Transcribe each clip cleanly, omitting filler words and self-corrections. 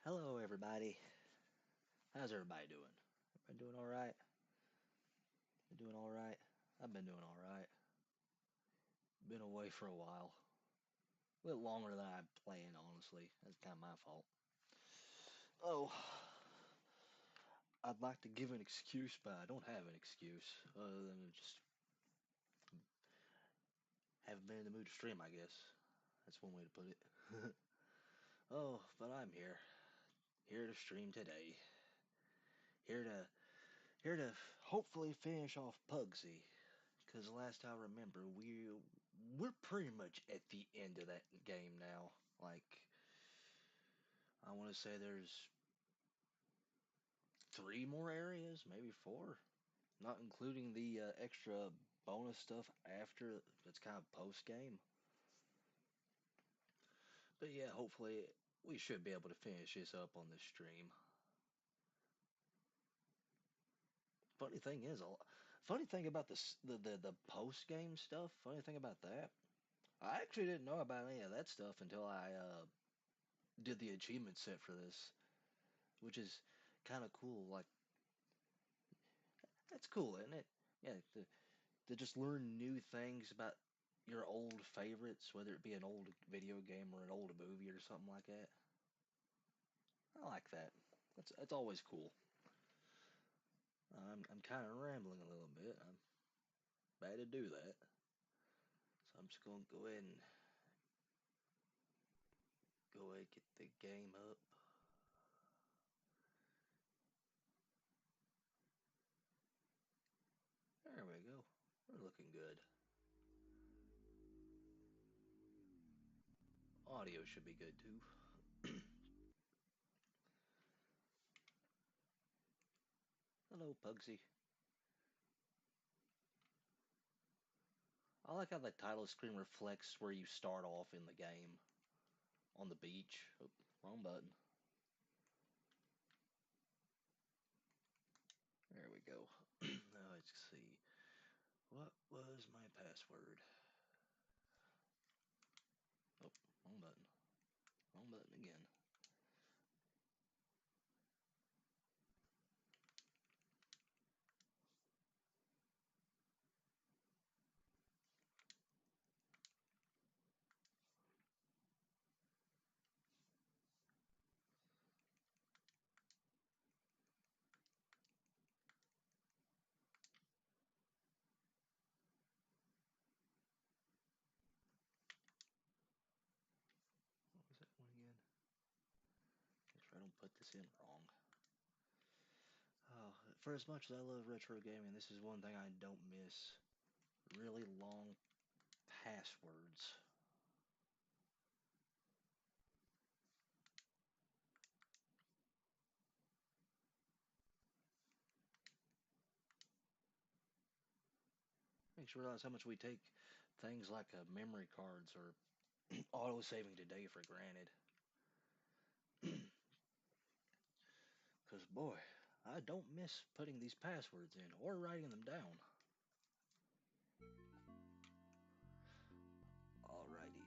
Hello, everybody. How's everybody doing? Everybody doing all right? You doing all right? I've been doing all right. Been away for a while. A bit longer than I planned, honestly. That's kind of my fault. Oh, I'd like to give an excuse, but I don't have an excuse other than just haven't been in the mood to stream, I guess. That's one way to put it. Oh, but I'm here. Here to stream today. Here to here to hopefully finish off Puggsy. Because last I remember, we're pretty much at the end of that game now. Like, I want to say there's three more areas, maybe four, not including the extra bonus stuff after. That's kind of post game. But yeah, hopefully we should be able to finish this up on this stream. Funny thing is, funny thing about the post game stuff. Funny thing about that, I actually didn't know about any of that stuff until I did the achievement set for this, which is kind of cool. Like, that's cool, isn't it? Yeah, to just learn new things about your old favorites, whether it be an old video game or an old movie or something like that. I like that. That's always cool. I'm kind of rambling a little bit. I'm bad to do that, so I'm just gonna go ahead and get the game up. There we go. We're looking good. Audio should be good too. Hello, Puggsy. I like how the title screen reflects where you start off in the game on the beach. Oh, wrong button. There we go. Now let's see. What was my password? Oh, wrong button. Wrong button again. What was that one again? Make sure I don't put this in wrong. Oh, for as much as I love retro gaming, this is one thing I don't miss. Really long passwords. Makes you realize how much we take things like memory cards or auto saving today for granted. Because, boy, I don't miss putting these passwords in or writing them down. Alrighty.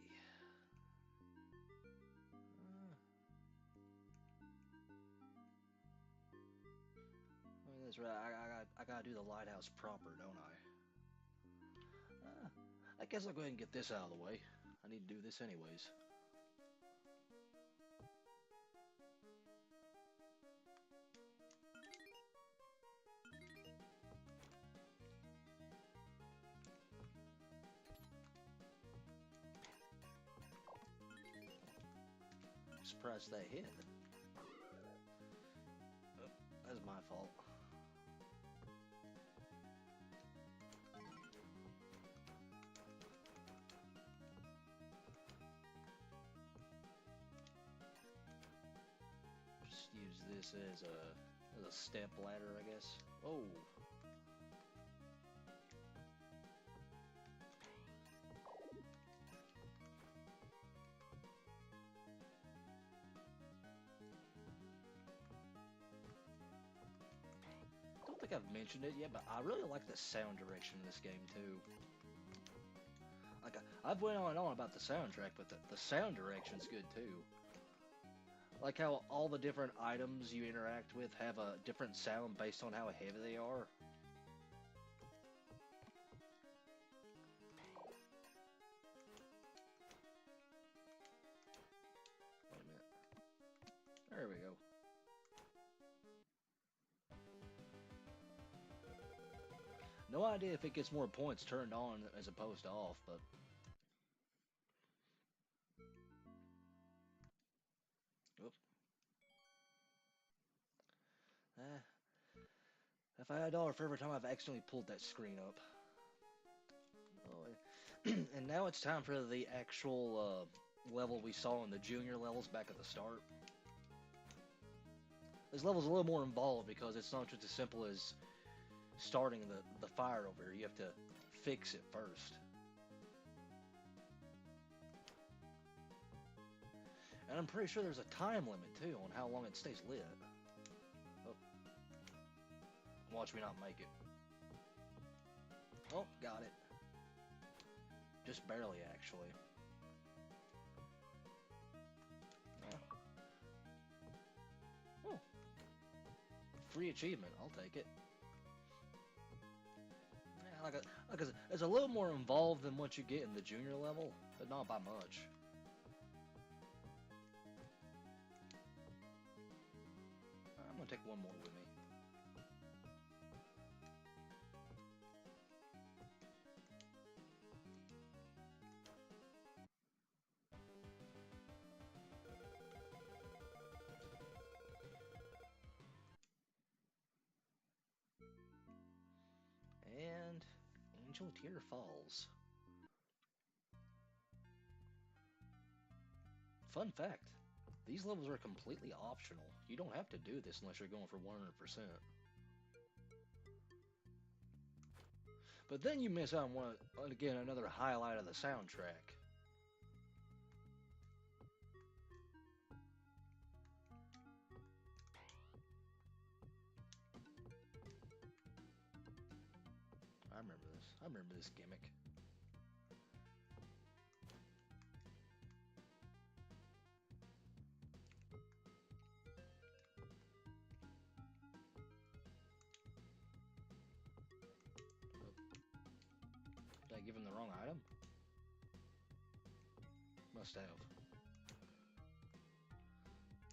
I mean, that's right. I gotta do the lighthouse proper, don't I? Uh, I guess I'll go ahead and get this out of the way. I need to do this anyways. I'm surprised that hit. Oh, that's my fault. Just use this as a step ladder, I guess. Oh. I don't think I've mentioned it yet, but I really like the sound direction in this game too. Like I've went on and on about the soundtrack, but the sound direction's good too. Like how all the different items you interact with have a different sound based on how heavy they are. Wait a minute. There we go. No idea if it gets more points turned on as opposed to off, but... Oop. Eh, if I had $1 for every time I've accidentally pulled that screen up. Oh, and now it's time for the actual level we saw in the junior levels back at the start. This level's a little more involved because it's not just as simple as starting the fire over here. You have to fix it first. And I'm pretty sure there's a time limit too on how long it stays lit. Oh. Watch me not make it. Oh, got it. Just barely, actually. Yeah. Oh. Free achievement, I'll take it. Yeah, like I said, it's a little more involved than what you get in the junior level, but not by much. I'm gonna take one more with me. And Angel Tear Falls. Fun fact, these levels are completely optional. You don't have to do this unless you're going for 100%. But then you miss out on again, another highlight of the soundtrack. I remember this. I remember this gimmick. Did I give him the wrong item? Must have.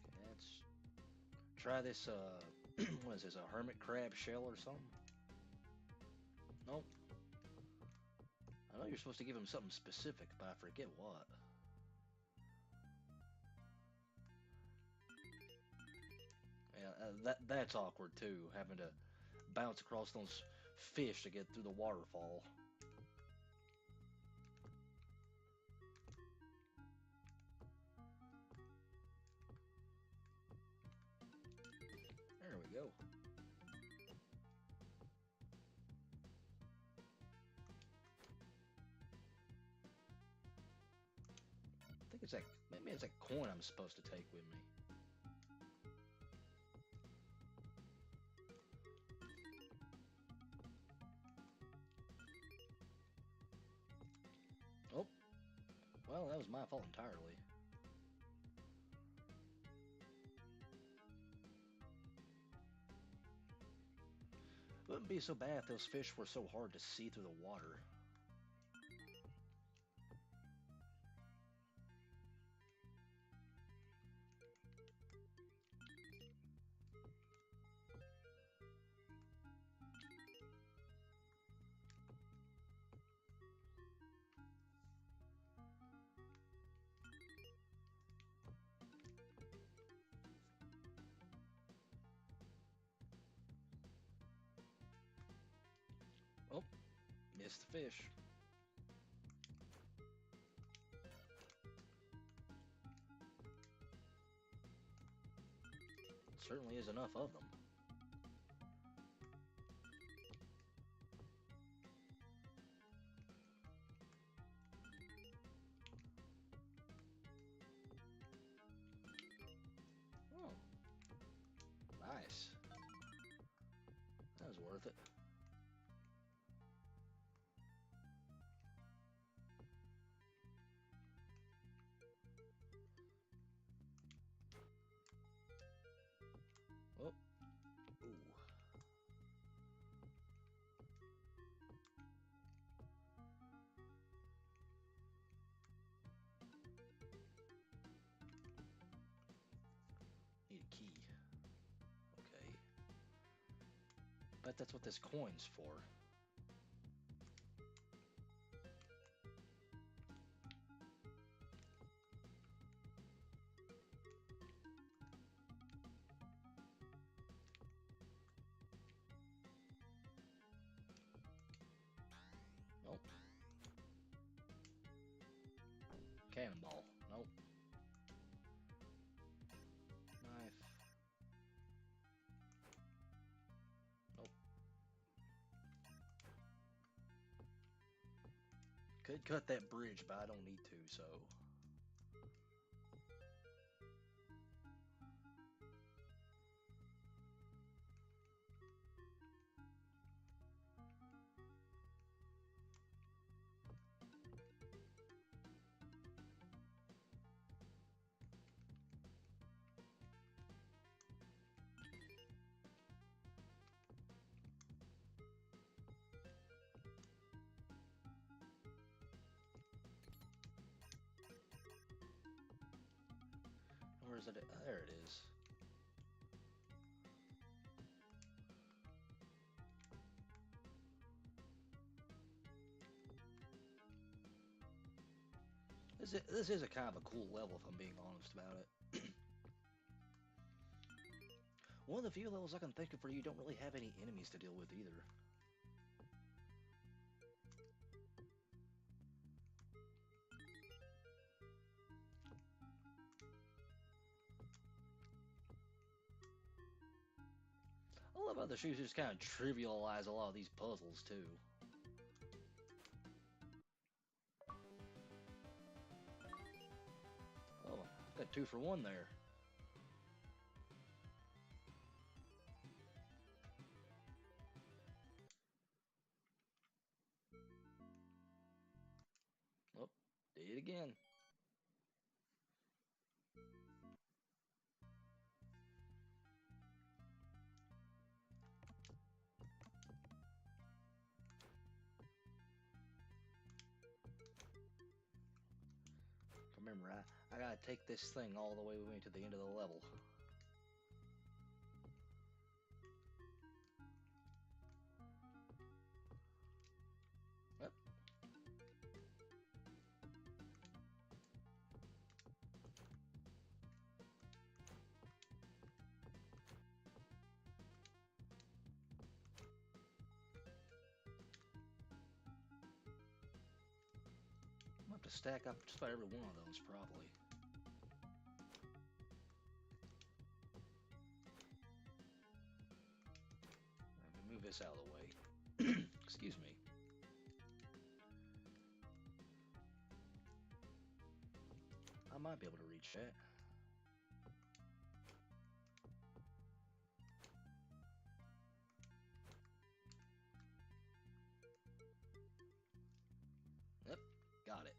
Okay, let's try this, what is this, a hermit crab shell or something? Nope. I know you're supposed to give him something specific, but I forget what. Yeah, that's awkward too, having to bounce across those fish to get through the waterfall. There we go. I think it's that, maybe it's that coin I'm supposed to take with me. Oh, well, that was my fault entirely. It wouldn't be so bad if those fish were so hard to see through the water. Oh, missed the fish. Certainly is enough of them. Oh, nice. That was worth it. Bet that's what this coin's for. Nope. Cannonball. Nope. Knife. Nope. Could cut that bridge, but I don't need to, so. Where is it? There it is. This is a kind of a cool level, if I'm being honest about it. One of the few levels I can think of where you don't really have any enemies to deal with either. I love how the shoes just kind of trivialize a lot of these puzzles too. Oh, got 2 for 1 there. Oh, did it again. Remember, I gotta take this thing all the way with me to the end of the level. Yep. I'm gonna have to stack up just about every one of those, probably. Let me move this out of the way. Excuse me. I might be able to reach that. Yep, got it.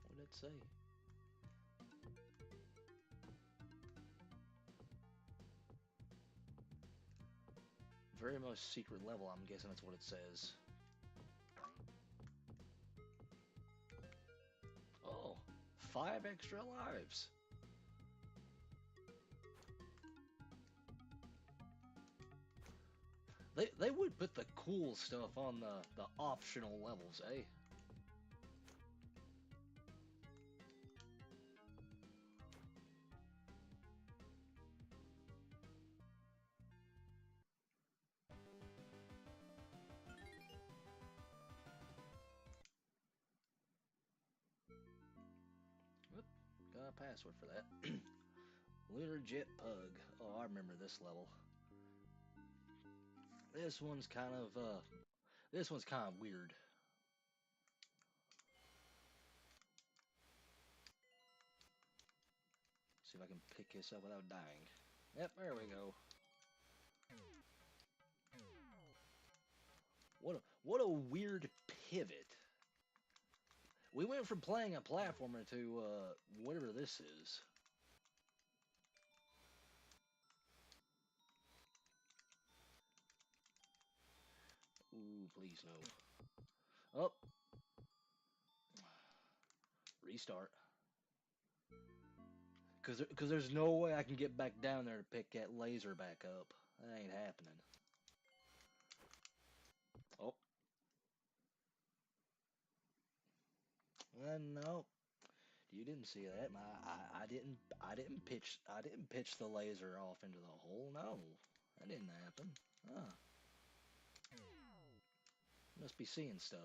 What did it say? Very most secret level, I'm guessing that's what it says. Oh, 5 extra lives. They would put the cool stuff on the optional levels, eh? Whoop, got a password for that. Lunar Jet Pug. Oh, I remember this level. This one's kind of weird. See if I can pick this up without dying. Yep, there we go. What a weird pivot. We went from playing a platformer to whatever this is. Ooh, please no. Oh. Restart. Cause there's no way I can get back down there to pick that laser back up. That ain't happening. Oh. No. You didn't see that. I didn't pitch the laser off into the hole. No. That didn't happen. Huh. Must be seeing stuff.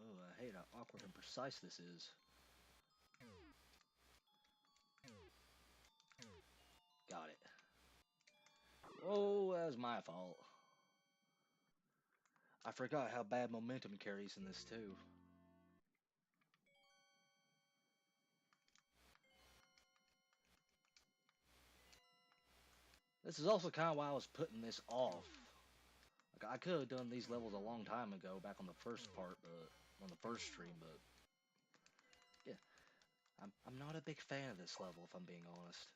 Oh, I hate how awkward and precise this is. Got it. Oh, that was my fault. I forgot how bad momentum carries in this too. This is also kind of why I was putting this off. Like, I could have done these levels a long time ago, back on the first part, but on the first stream, but yeah, I'm not a big fan of this level, if I'm being honest.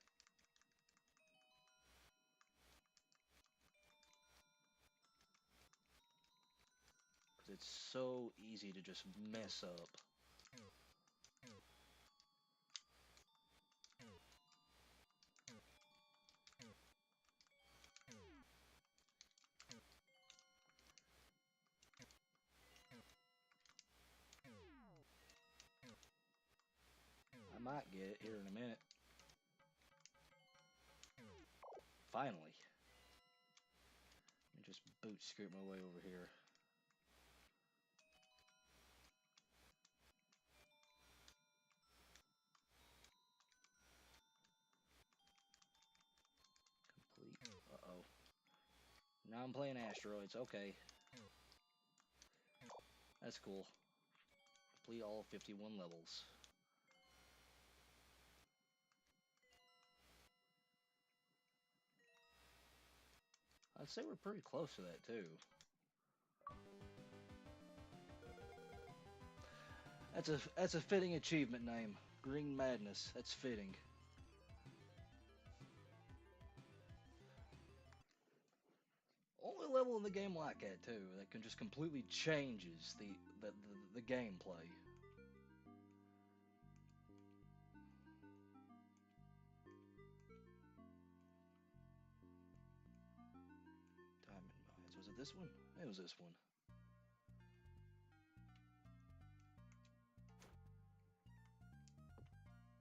Because it's so easy to just mess up. I might get it here in a minute. Finally. Let me just boot scoot my way over here. Complete. Uh-oh. Now I'm playing asteroids. Okay. That's cool. Complete all 51 levels. I'd say we're pretty close to that too. That's a fitting achievement name. Green Madness. That's fitting. Only level in the game like that too. That can just completely changes the gameplay. Diamond Mines. Was it this one? It was this one.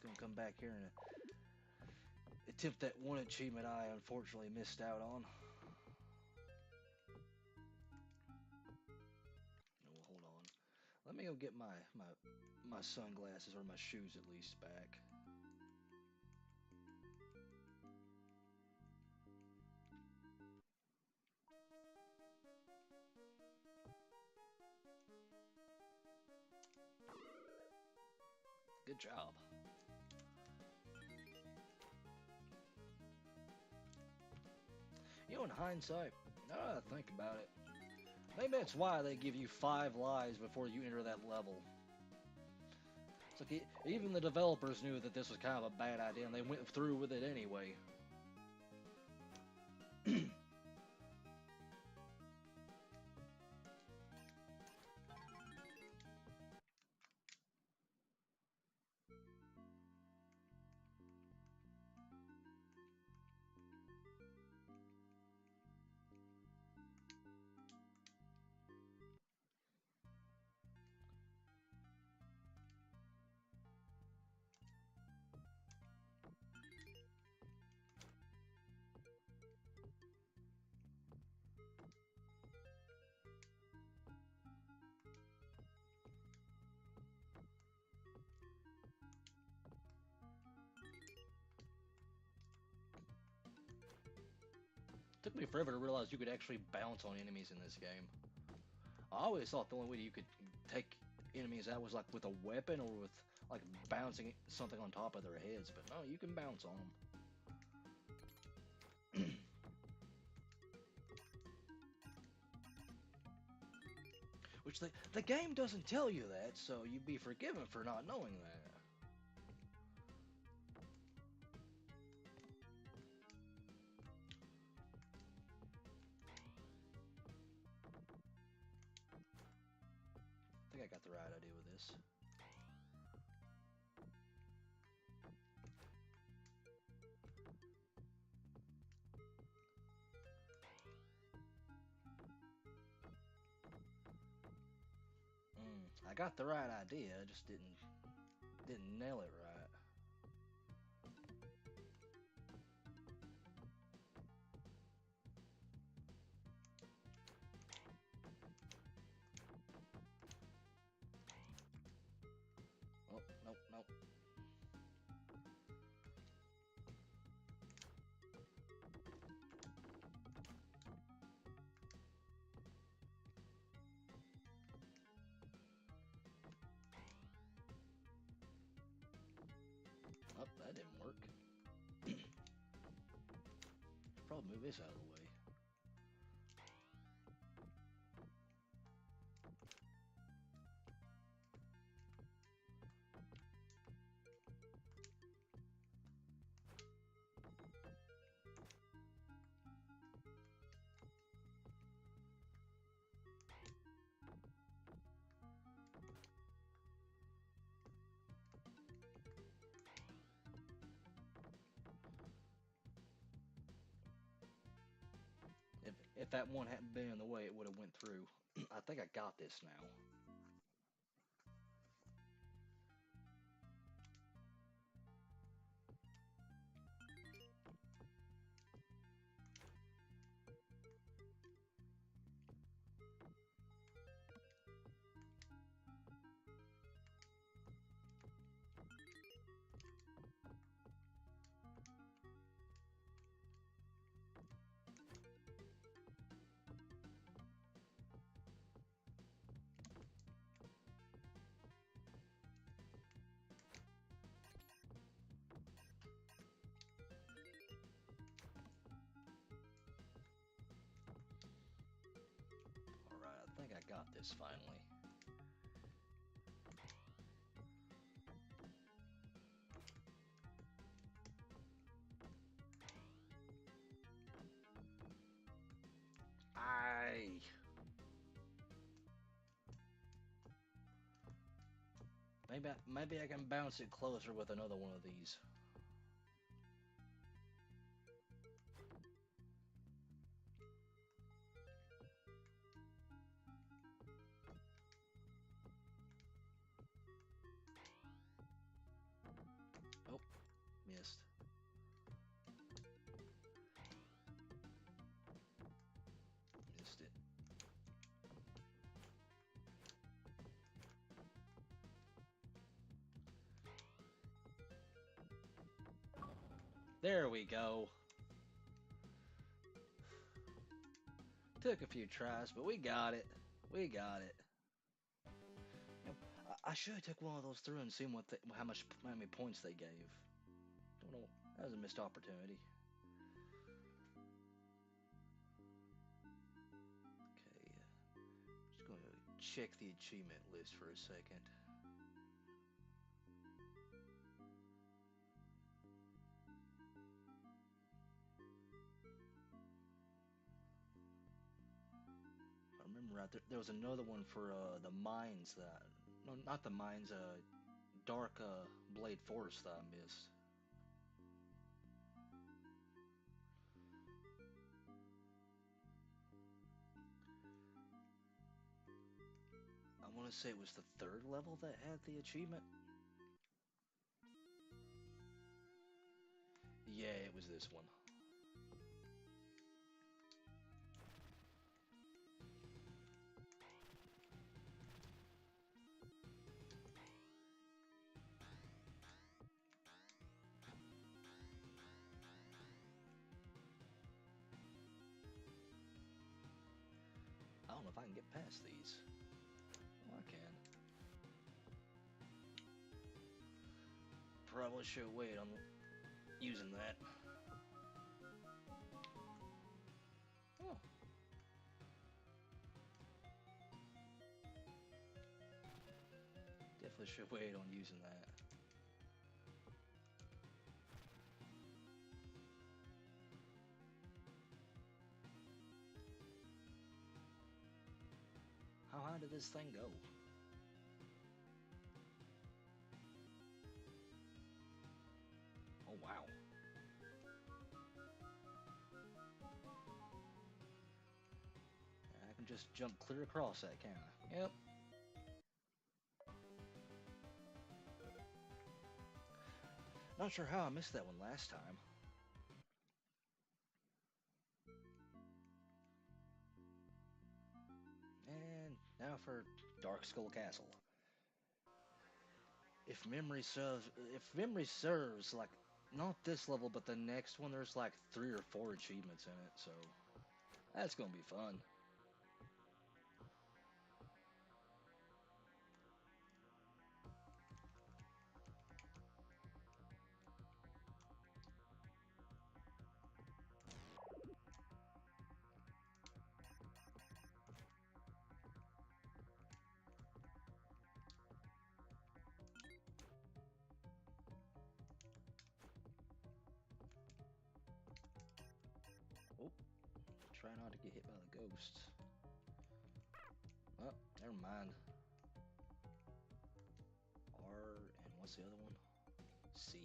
Gonna come back here and attempt that one achievement I unfortunately missed out on. Oh, hold on. Let me go get my sunglasses, or my shoes at least, back. Good job. You know, in hindsight, now that I think about it, maybe that's why they give you 5 lives before you enter that level. It's like even the developers knew that this was kind of a bad idea, and they went through with it anyway. Took me forever to realize you could actually bounce on enemies in this game. I always thought the only way you could take enemies out was like with a weapon or with like bouncing something on top of their heads, but no, you can bounce on them. Which the game doesn't tell you that, so you'd be forgiven for not knowing that. I think I got the right idea with this. I got the right idea, I just didn't nail it right. Oh, nope, nope. Oh, that didn't work. Probably move this out of the way. If that one hadn't been in the way, it would have went through. I think I got this now. Alright, I think I got this finally. Maybe I can bounce it closer with another one of these. Oh, missed. Missed it. There we go. Took a few tries, but we got it. We got it. Yep. I should have took one of those through and seen how many points they gave. Don't know. That was a missed opportunity. Okay. Just going to check the achievement list for a second. I remember right there was another one for the mines that, no, not the mines, dark blade forest that I missed. I want to say it was the third level that had the achievement. Yeah, it was this one. I don't know if I can get past these. Oh, I can. Probably should wait on using that. Oh. probably should wait on using that. How high did this thing go? Oh, wow. I can just jump clear across that, can't I? Yep. Not sure how I missed that one last time. And now for Dark Skull Castle. If memory serves, like, not this level, but the next one, there's like 3 or 4 achievements in it, so that's gonna be fun. Oh, try not to get hit by the ghosts. Oh, never mind. R, and what's the other one? C.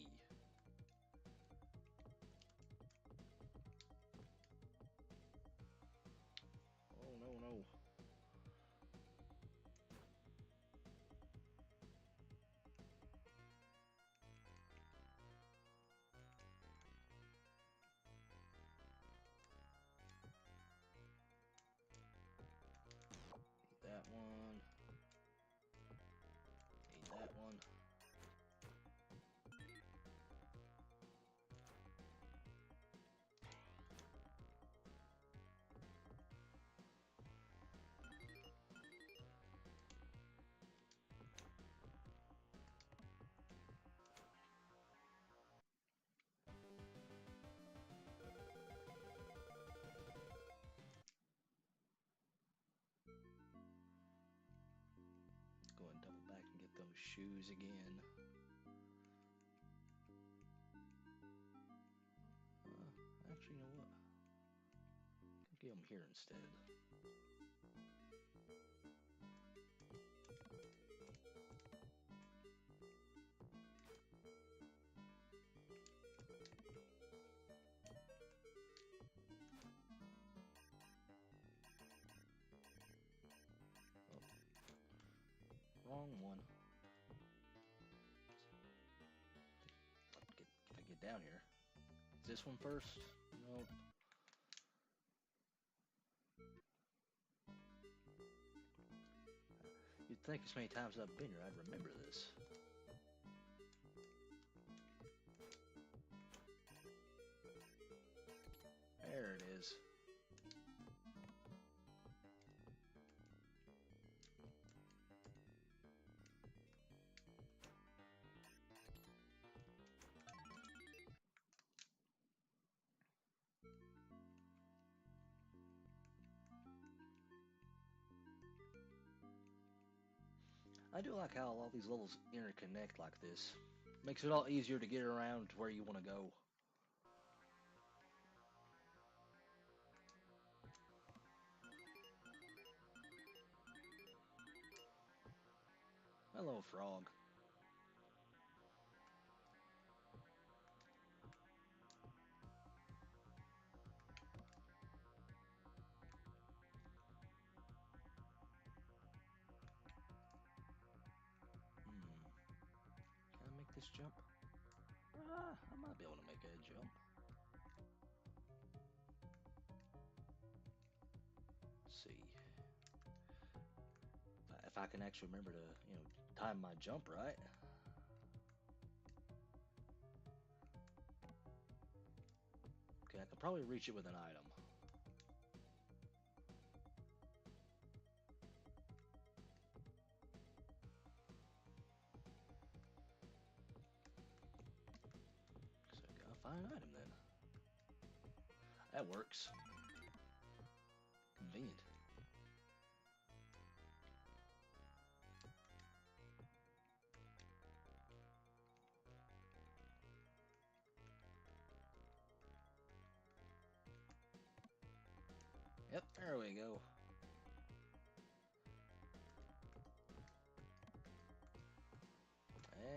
Oh, no, no. Need that one. Need that one. Go and double back and get those shoes again. Actually, you know what? Could get them here instead. Oh, wrong one. If I get down here. Is this one first? No. You'd think as many times as I've been here, I'd remember this. There it is. I do like how all these levels interconnect like this. Makes it all easier to get around to where you want to go. Hello, frog. Can I make this jump? I might be able to make a jump. Let's see. If I can actually remember to, time my jump right. Okay, I could probably reach it with an item. So I gotta find an item then. That works. Convenient. Yep, there we go.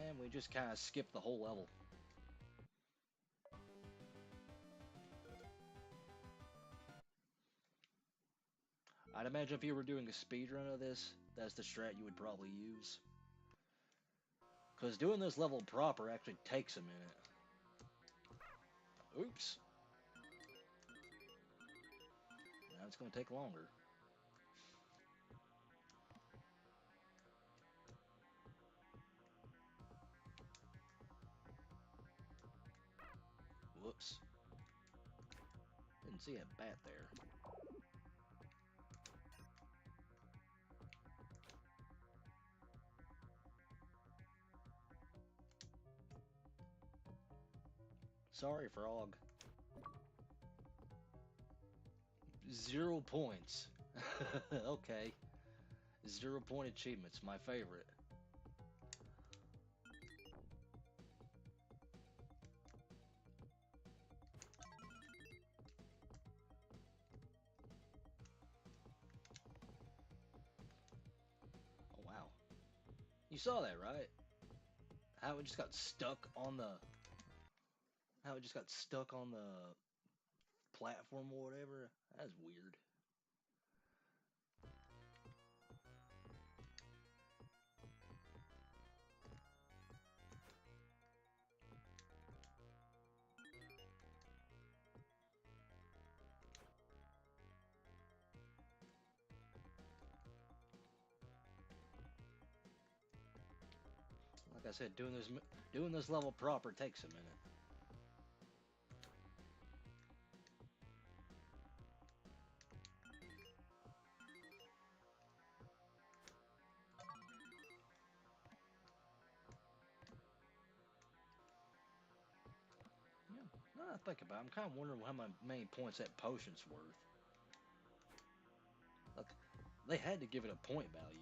And we just kind of skipped the whole level. I'd imagine if you were doing a speedrun of this, that's the strat you would probably use. Because doing this level proper actually takes a minute. Oops. Now it's going to take longer. Whoops. Didn't see a bat there. Sorry, frog. 0 points. Okay. 0 point achievements, my favorite. Oh, wow. You saw that, right? How it just got stuck on the... How it just got stuck on the platform or whatever? That's weird. Like I said, doing this level proper takes a minute. Yeah, now that I think about it, I'm kind of wondering how many points that potion's worth. Look, they had to give it a point value.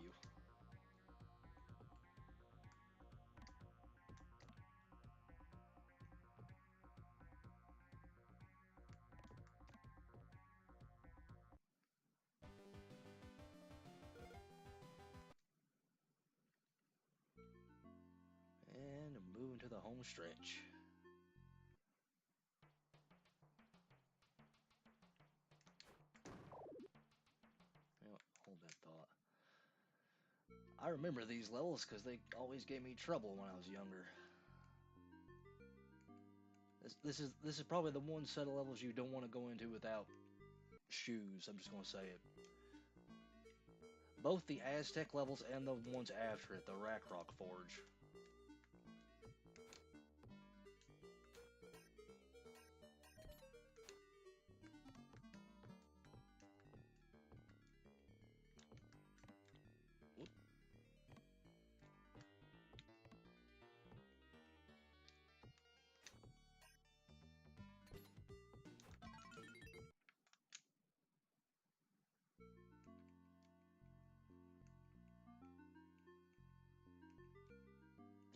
And moving to the home stretch. You know, hold that thought. I remember these levels because they always gave me trouble when I was younger. This is probably the one set of levels you don't want to go into without shoes. I'm just gonna say it. Both the Aztec levels and the ones after it, the Rock Forge. Whoop.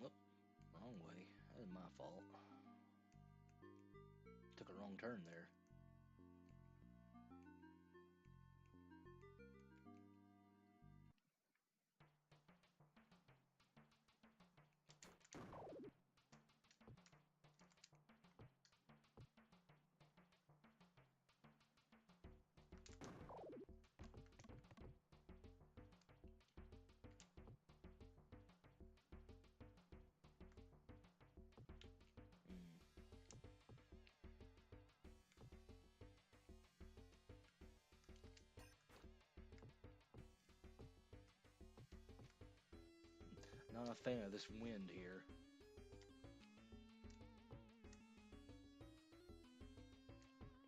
Whoop. Wrong way. That is my fault. Took a wrong turn there. Not a fan of this wind here.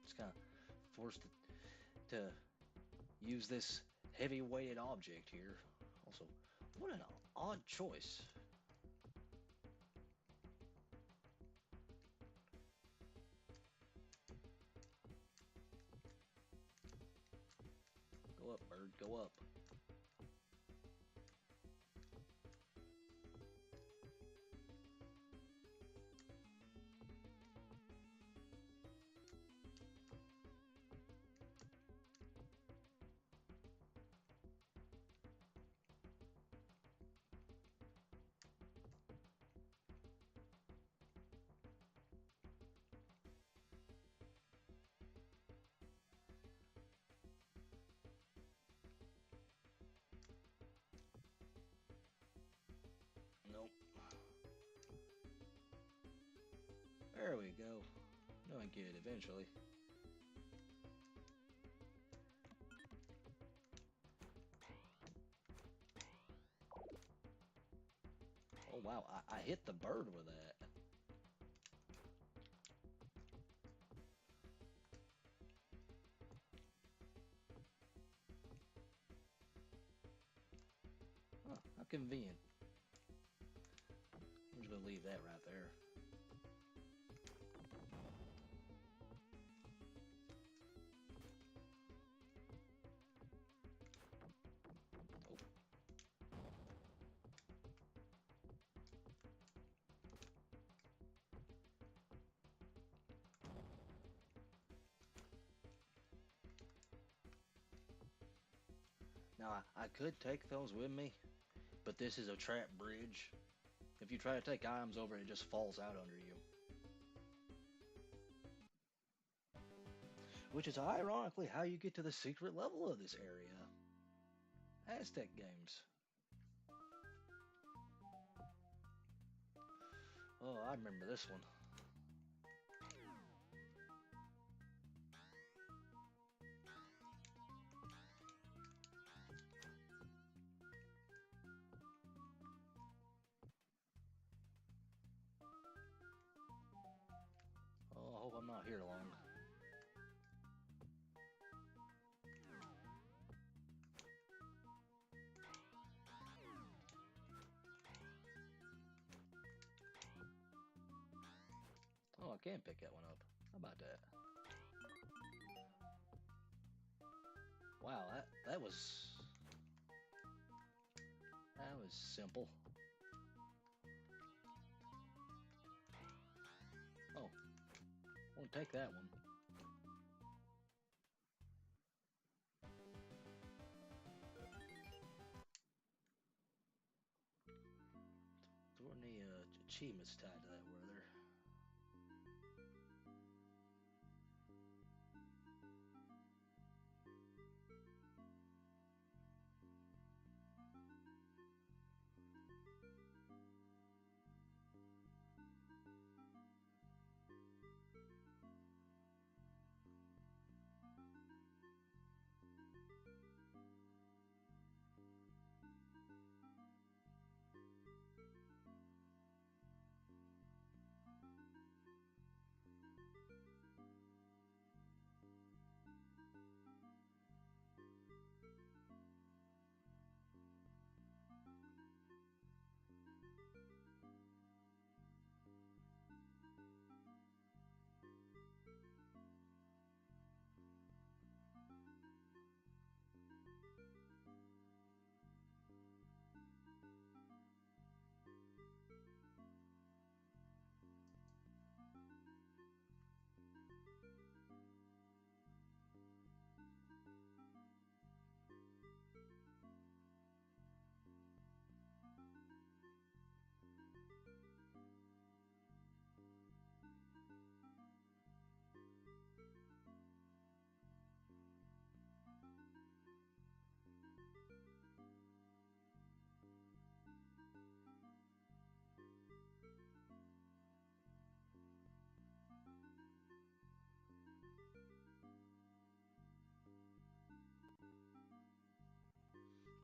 Just kind of forced to use this heavy-weighted object here. Also, what an odd choice. Go up, bird, go up. it eventually. Oh wow, I hit the bird with that. Huh, how convenient. I'm just gonna leave that right there. Oh. Now I could take those with me, but this is a trap bridge. If you try to take items over, it just falls out under you. Which is ironically how you get to the secret level of this area. Aztec games. Oh, I remember this one. Oh, I hope I'm not here long. Oh, I can pick that one up. How about that? Wow, that was simple. Oh, won't take that one. There weren't any achievements tied to that, were there?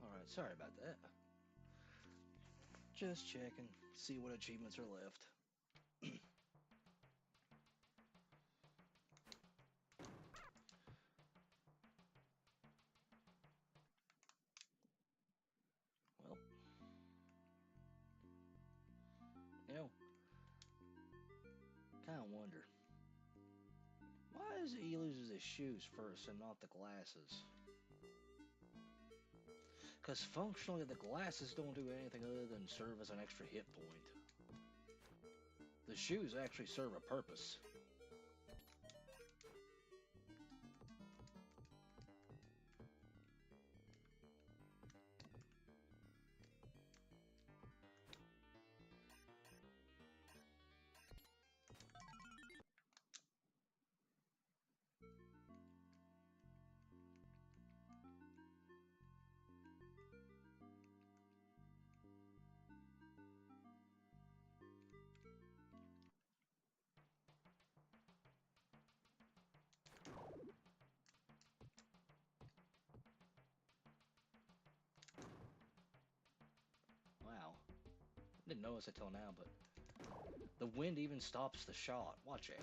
Alright, sorry about that. Just checking, see what achievements are left. Well, you know, kind of wonder, why is it he loses his shoes first and not the glasses? Because functionally, the glasses don't do anything other than serve as an extra hit point. The shoes actually serve a purpose. Didn't notice it till now, but the wind even stops the shot. Watch it.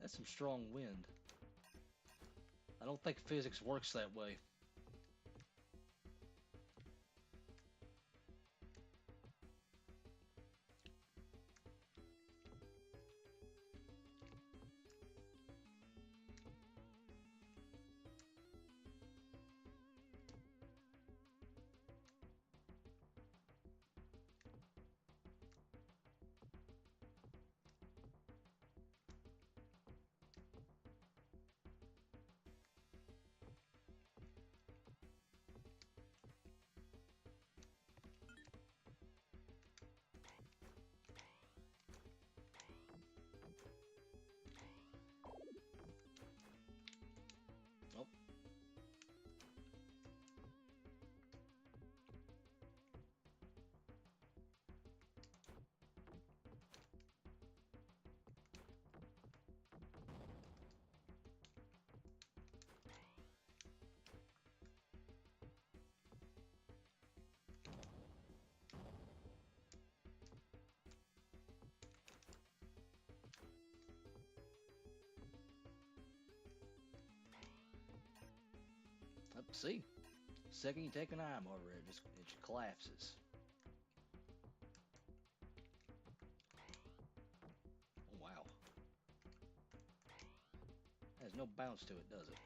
That's some strong wind. I don't think physics works that way. Nope. See? Second you take an arm over it, it just collapses. Oh, wow. Has no bounce to it, does it?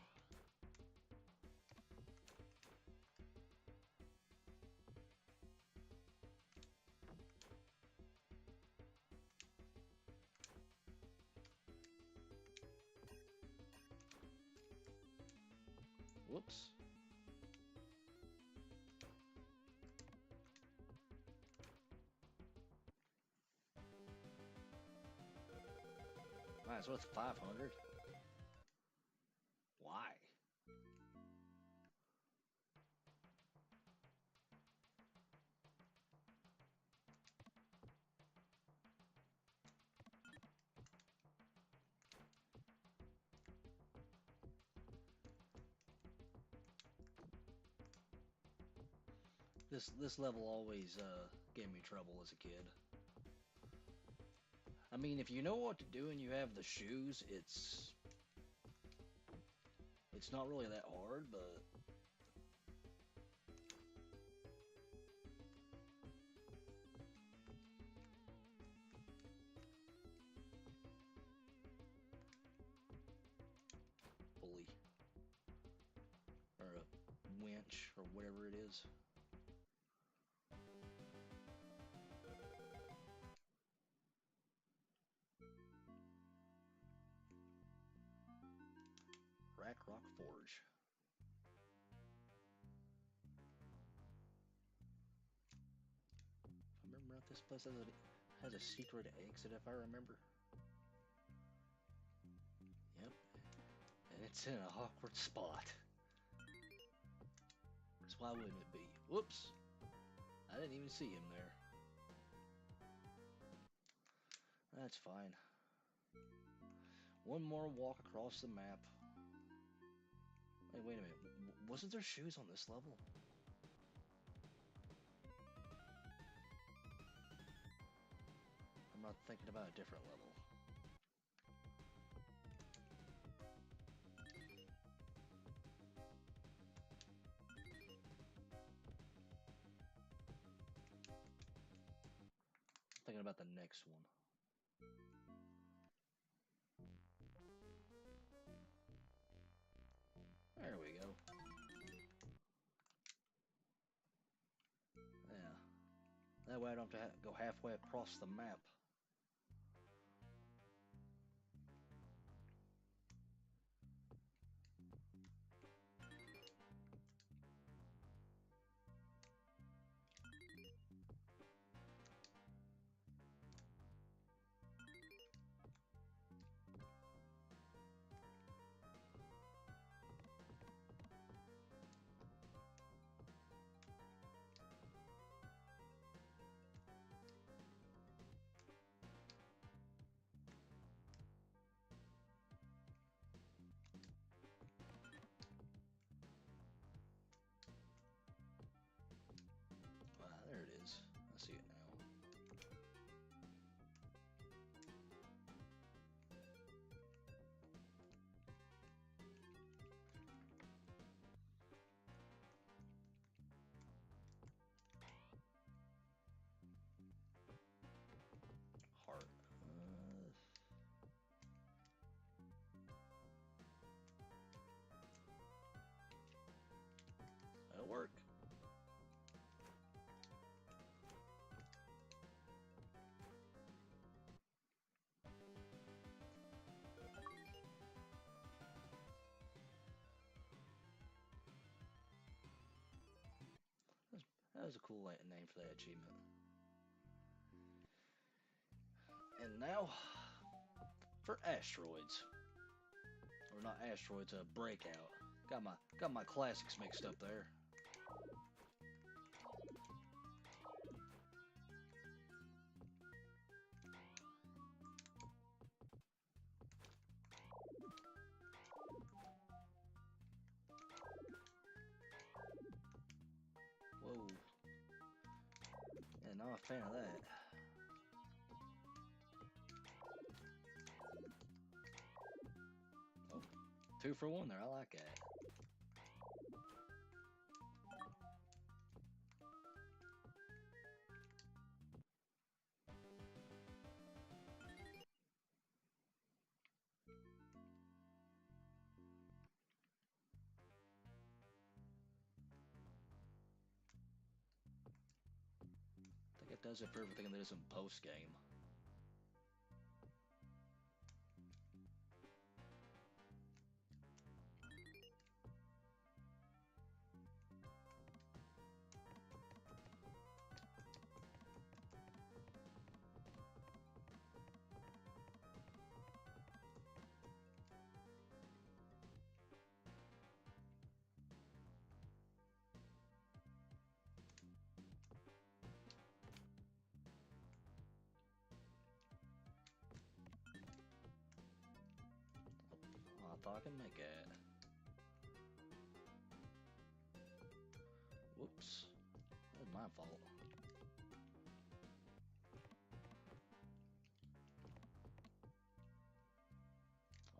Whoops. Alright, so it's 500. Why? This level always gave me trouble as a kid. I mean, if you know what to do and you have the shoes, it's not really that hard, but pulley or a winch or whatever it is. Rack Rock Forge. I remember if this place has a secret exit, if I remember. Yep. And it's in an awkward spot. Because why wouldn't it be? Whoops! I didn't even see him there. That's fine. One more walk across the map. Hey, wait a minute. Wasn't there shoes on this level? I'm not thinking about a different level. I'm thinking about the next one. There we go. Yeah. That way I don't have to go halfway across the map. That was a cool name for that achievement. And now for asteroids, or not asteroids, breakout. Got my classics mixed up there. Whoa. Yeah, not a fan of that. Oh, 2 for 1 there. I like that. I think it does it for everything that isn't post game. Oh, I thought I could make it. Whoops. That's my fault.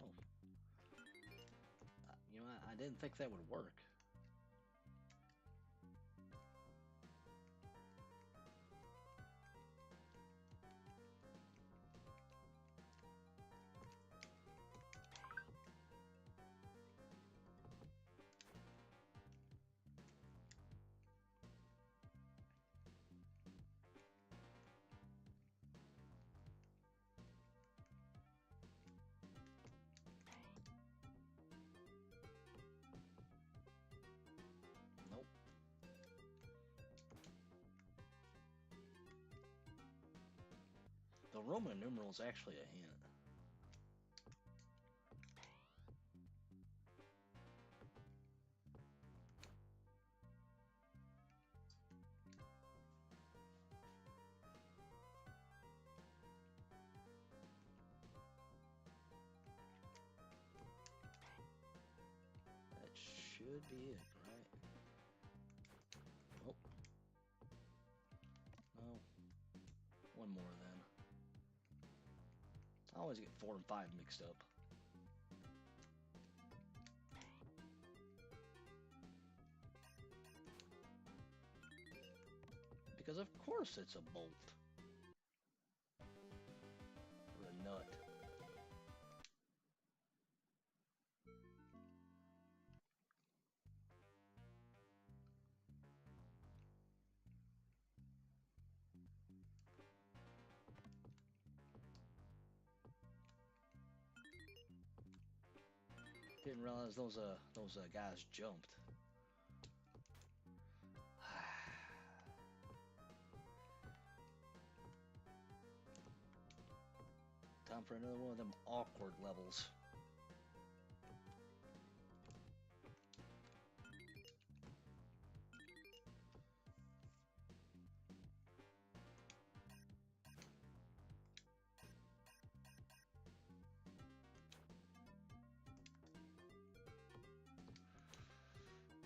Oh. You know, I didn't think that would work. Nope. The Roman numeral is actually a hint. That should be it, right? Oh. No. One more then. I always get 4 and 5 mixed up. Because of course it's a bolt. Or a nut. Didn't realize those guys jumped. Time for another one of them awkward levels.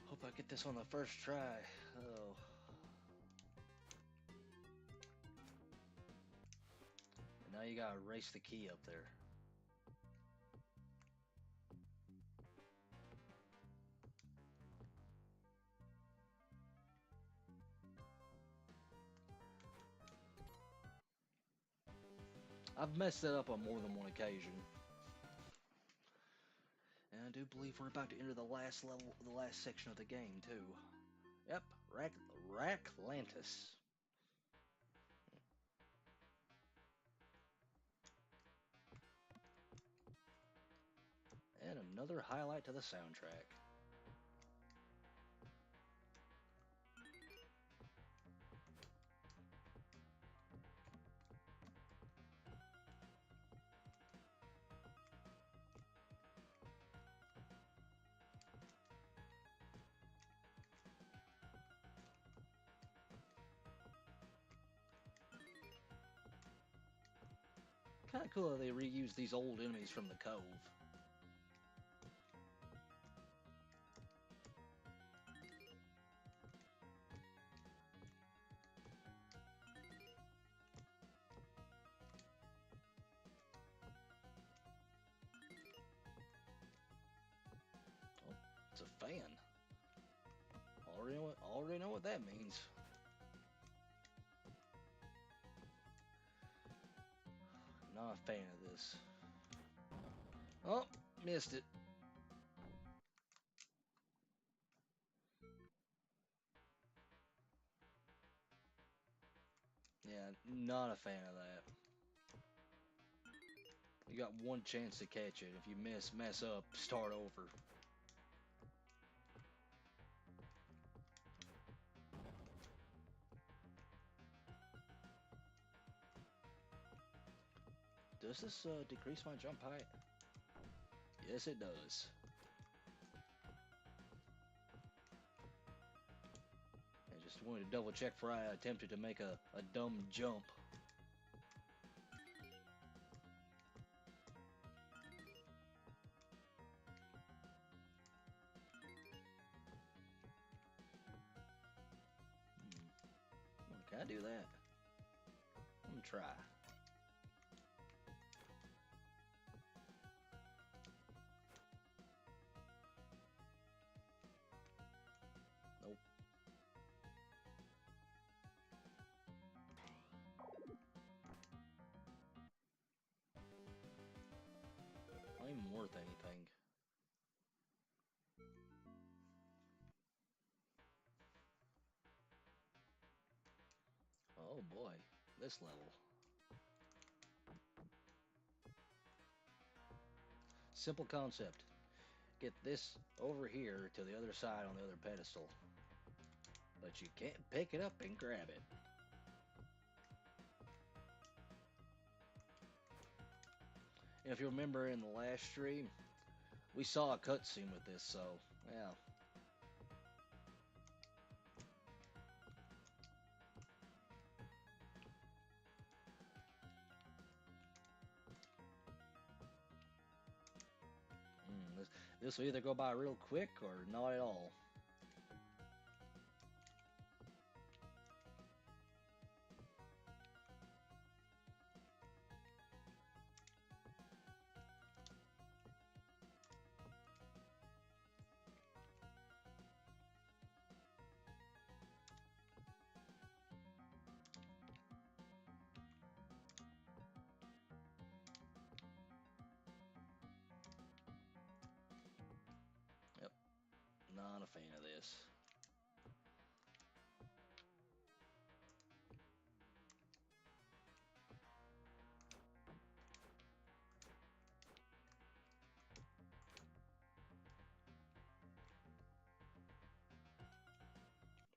Hope I get this on the first try. Oh. And now you gotta erase the key up there. I've messed that up on more than one occasion. And I do believe we're about to enter the last level, the last section of the game, too. Yep, Racklantis. And another highlight to the soundtrack. kind of cool that they reused these old enemies from the cove. Oh, it's a fan. Already know what that means. Not a fan of this. Oh, missed it. Yeah, not a fan of that. You got one chance to catch it. If you mess up, start over. Does this decrease my jump height? Yes, it does. I just wanted to double check before I attempted to make a dumb jump. Can I do that? I'm gonna try. Nope. Not even worth anything. Oh boy, this level. Simple concept. Get this over here to the other side on the other pedestal. But you can't pick it up and grab it. And if you remember in the last stream, we saw a cutscene with this, so yeah. This will either go by real quick or not at all. Yep, not a fan of this.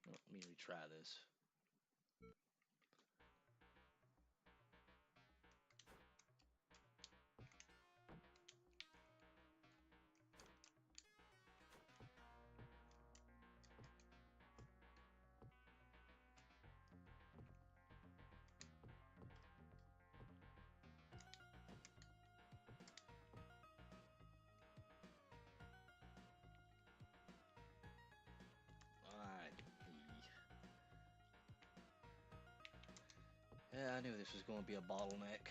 Let me retry this. Alright. Yeah, I knew this was going to be a bottleneck.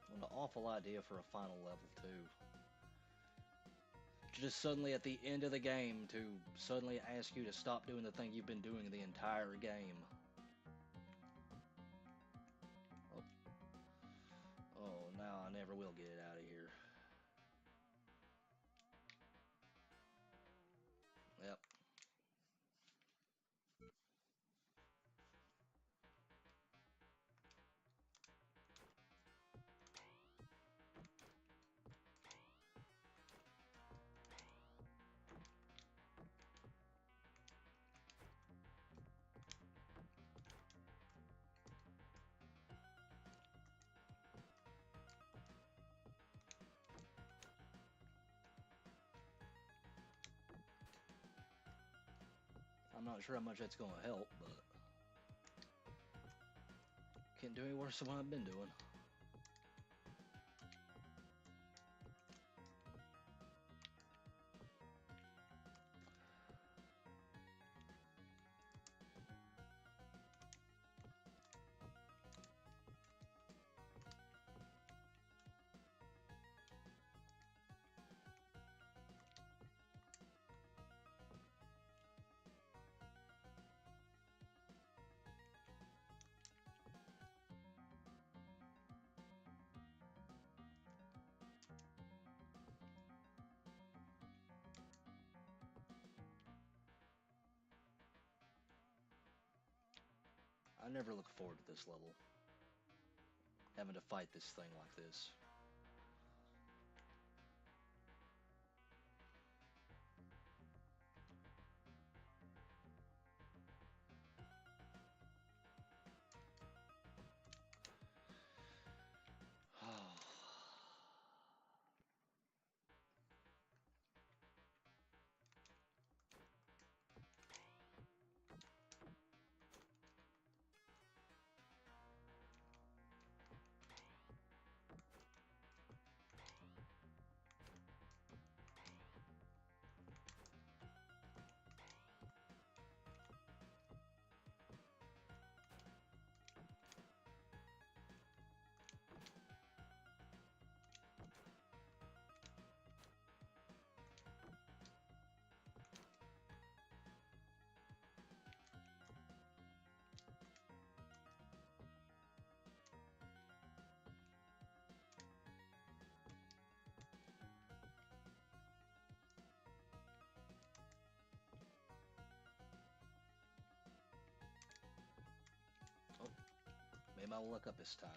What an awful idea for a final level, too. Just suddenly at the end of the game to suddenly ask you to stop doing the thing you've been doing the entire game. Oh, oh now I never will get it out of here. Yep. I'm not sure how much that's gonna help, but can't do any worse than what I've been doing. I never look forward to this level. Having to fight this thing like this. Oh. Oh, maybe I'll look up this time.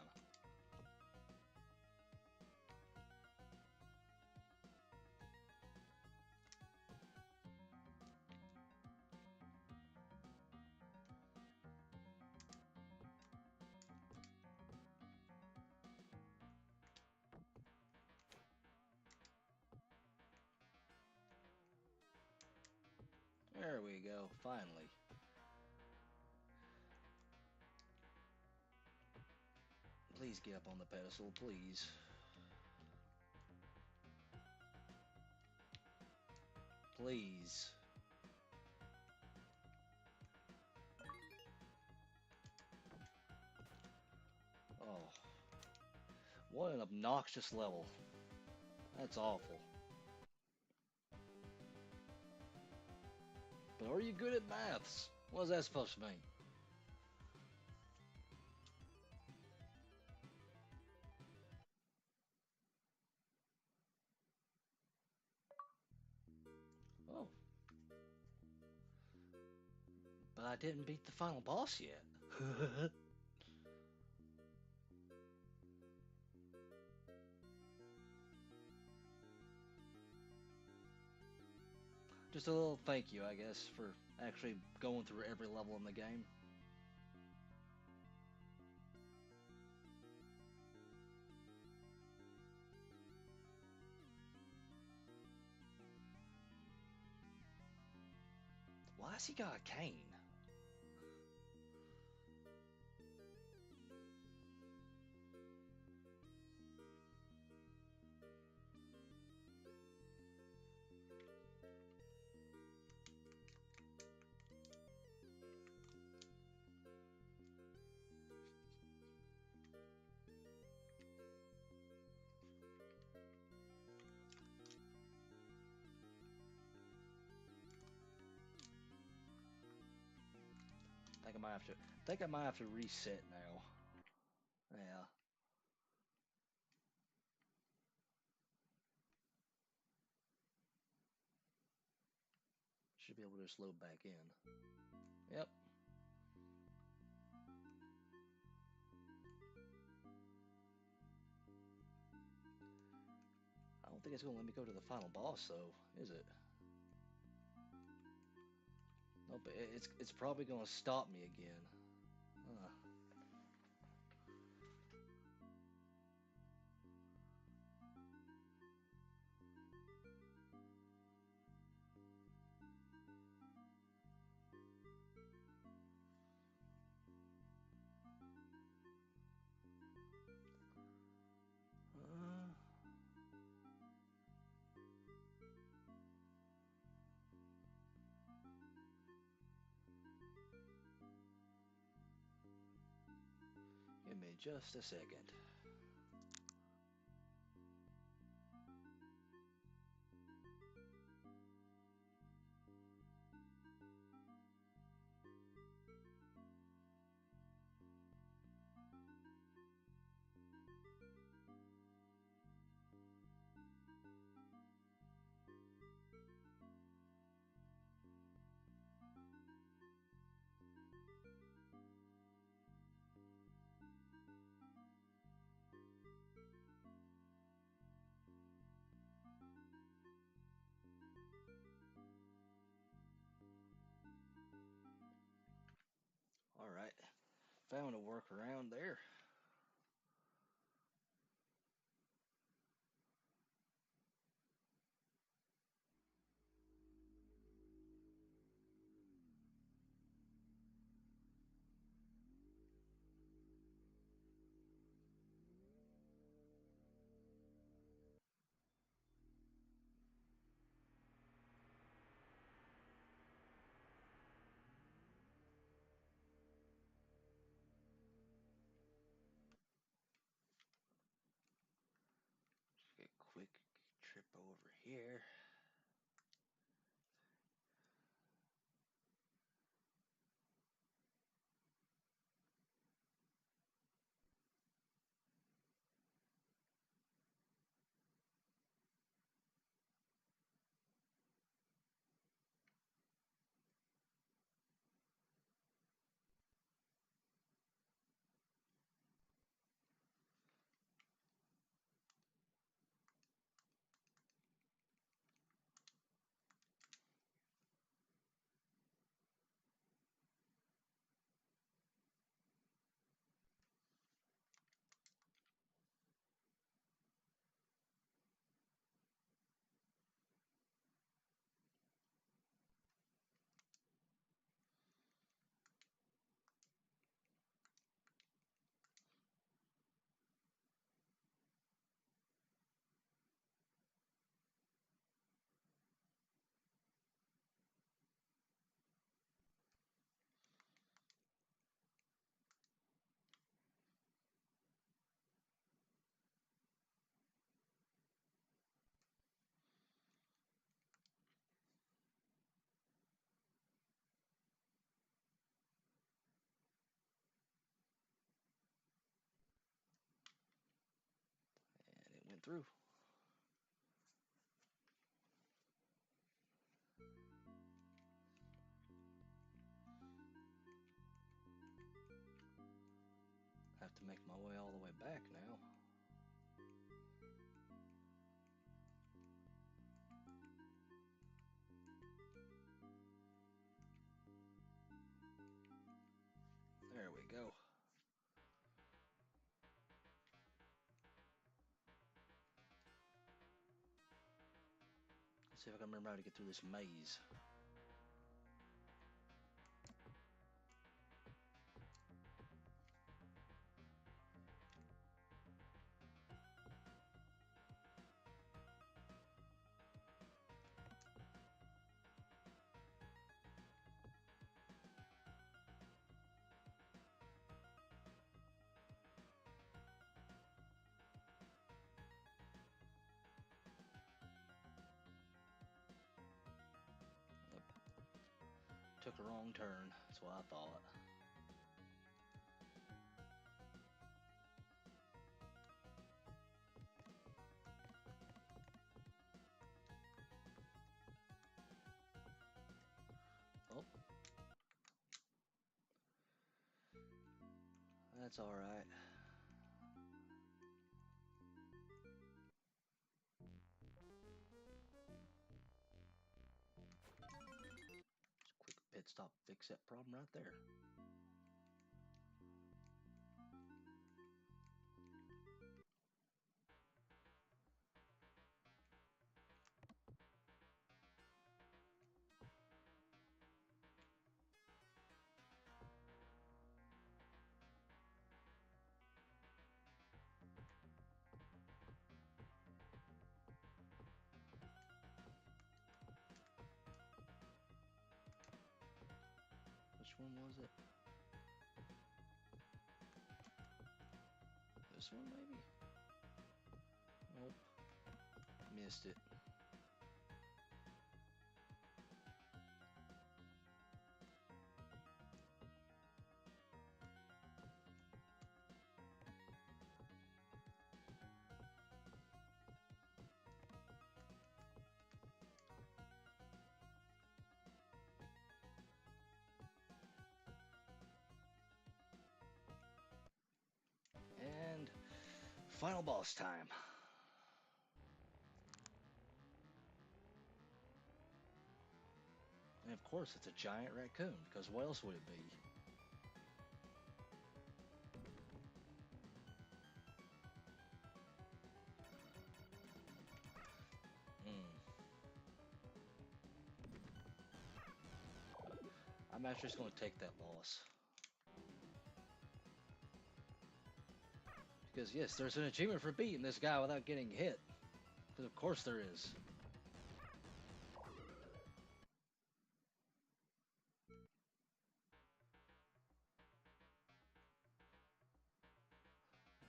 There we go, finally. Please get up on the pedestal, please. Please. Oh. What an obnoxious level. That's awful. But are you good at maths? What is that supposed to mean? Oh. But I didn't beat the final boss yet. Just a little thank you, I guess, for actually going through every level in the game. Why has he got a cane? I think I might have to reset now. Yeah. Should be able to just load back in. Yep. I don't think it's gonna let me go to the final boss though, is it? Nope, it's probably gonna stop me again. Huh. me just a second. All right, found a workaround there. Just a quick trip over here. And it went through. Have to make my way all the way back now. There we go. Let's see if I can remember how to get through this maze. Yep. Took a wrong turn. That's what I thought. Oh, that's all right. Just a quick pit stop, fix that problem right there. Which one was it? this one, maybe? Nope. Missed it. And final boss time. And of course, it's a giant raccoon, because what else would it be? I'm actually just going to take that loss. Because yes, there's an achievement for beating this guy without getting hit. Because of course there is.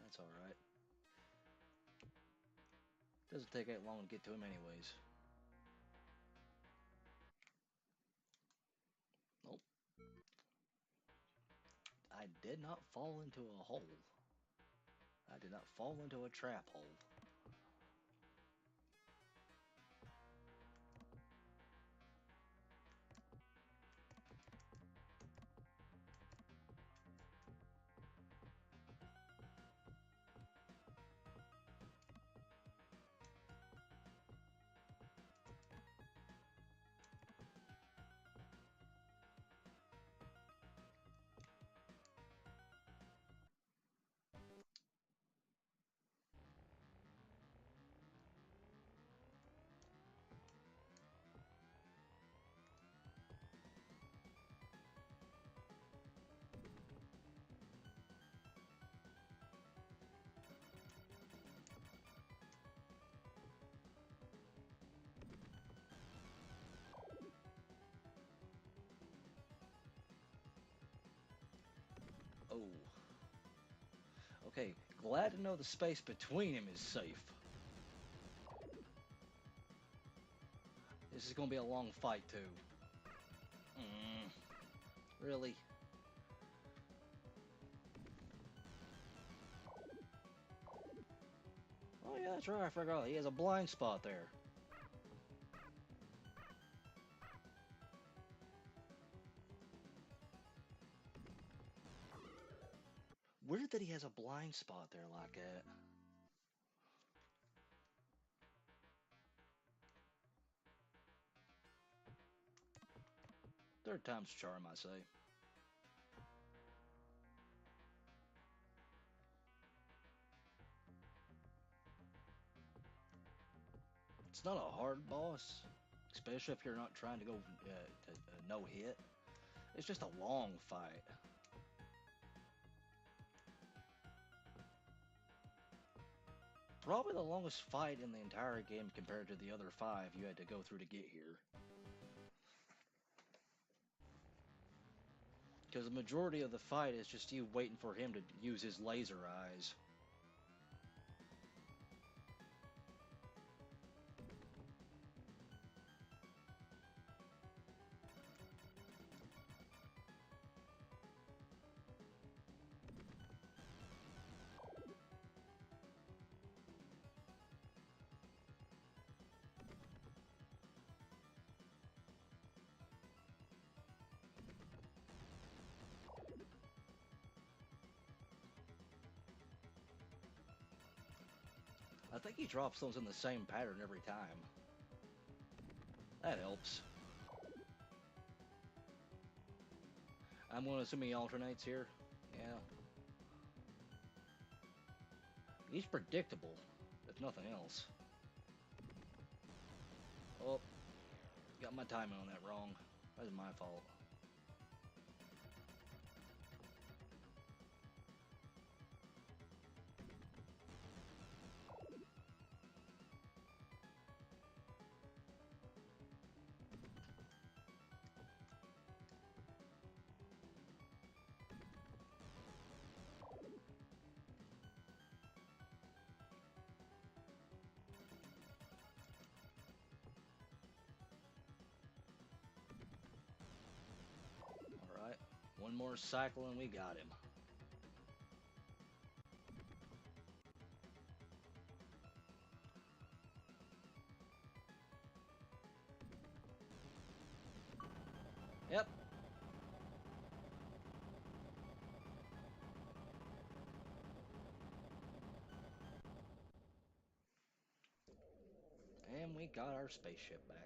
That's alright. Doesn't take that long to get to him anyways. Nope. I did not fall into a hole. I did not fall into a trap hole. Oh. Okay, glad to know the space between him is safe. This is gonna be a long fight too. Really? Oh yeah, that's right, I forgot. He has a blind spot there. Weird that he has a blind spot there like that. Third time's a charm, I say. It's not a hard boss, especially if you're not trying to go to no hit. It's just a long fight. Probably the longest fight in the entire game compared to the other 5 you had to go through to get here. Because the majority of the fight is just you waiting for him to use his laser eyes. I think he drops those in the same pattern every time. That helps. I'm going to assume he alternates here. Yeah. He's predictable, if nothing else. Oh, got my timing on that wrong. That was my fault. One more cycle and we got him. Yep. And we got our spaceship back.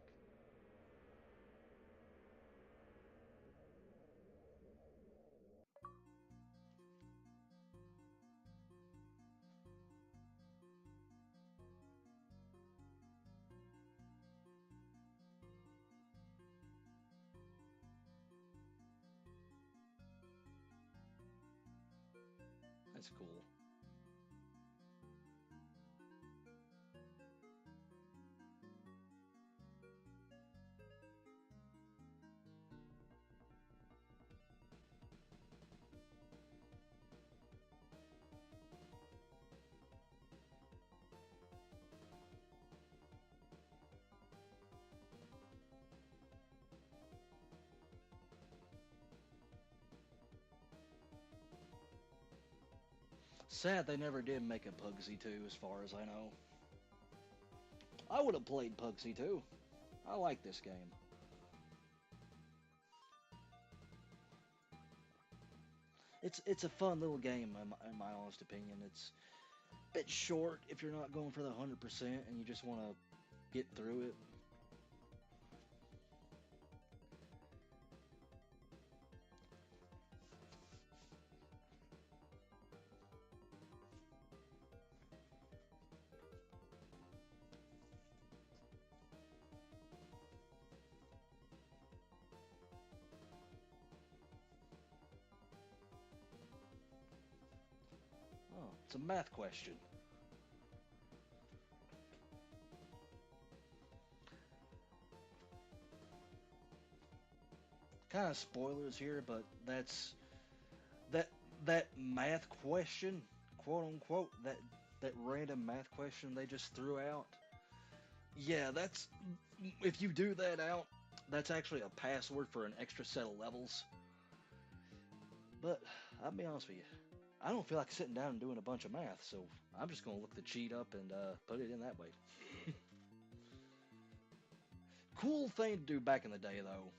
That's cool. Sad they never did make a Puggsy 2, as far as I know. I would have played Puggsy 2. I like this game. It's a fun little game, in my honest opinion. It's a bit short if you're not going for the 100% and you just want to get through it. Oh, it's a math question. Kind of spoilers here, but that that math question, quote unquote, that random math question they just threw out. Yeah, that's if you do that out, that's actually a password for an extra set of levels. But I'll be honest with you, I don't feel like sitting down and doing a bunch of math, so I'm just gonna look the cheat up and put it in that way. Cool thing to do back in the day, though.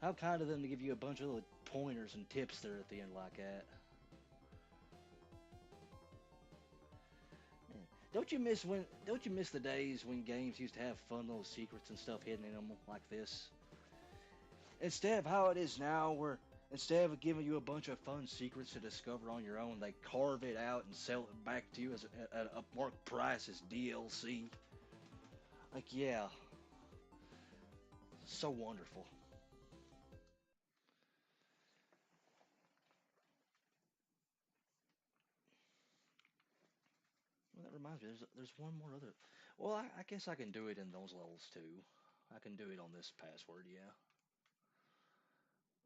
How kind of them to give you a bunch of little pointers and tips there at the end like that. Man, Don't you miss the days when games used to have fun little secrets and stuff hidden in them like this? Instead of how it is now, where instead of giving you a bunch of fun secrets to discover on your own, they carve it out and sell it back to you as at a marked price as DLC. Like, yeah, so wonderful. Well, that reminds me, there's one more other. Well, I guess I can do it in those levels too. I can do it on this password, yeah.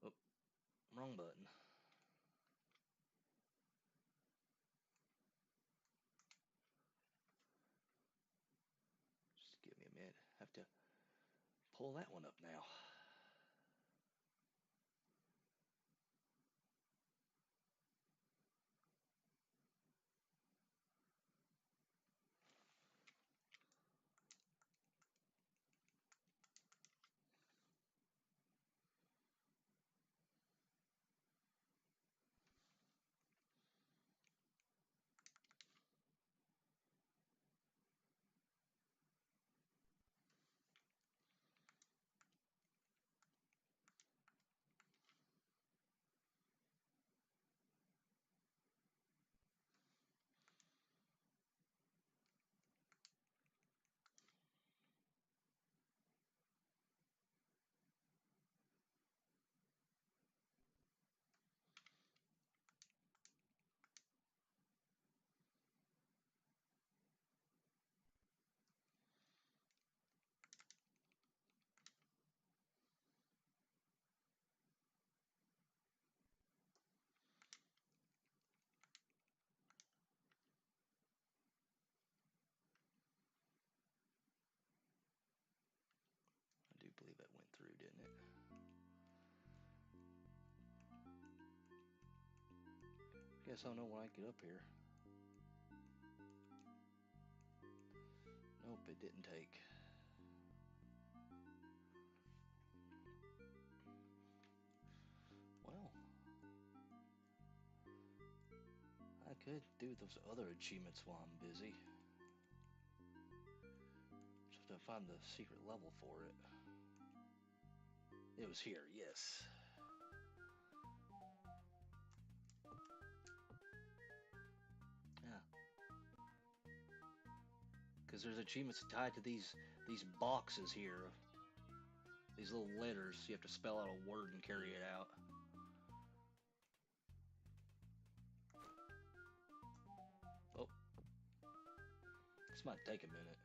Oh, wrong button. Just give me a minute. I have to pull that one up now. getting it. Guess I'll know when I get up here. Nope, it didn't take. Well, I could do those other achievements while I'm busy. Just have to find the secret level for it. It was here, yes. Yeah. Because there's achievements tied to these boxes here. These little letters. You have to spell out a word and carry it out. Oh. This might take a minute.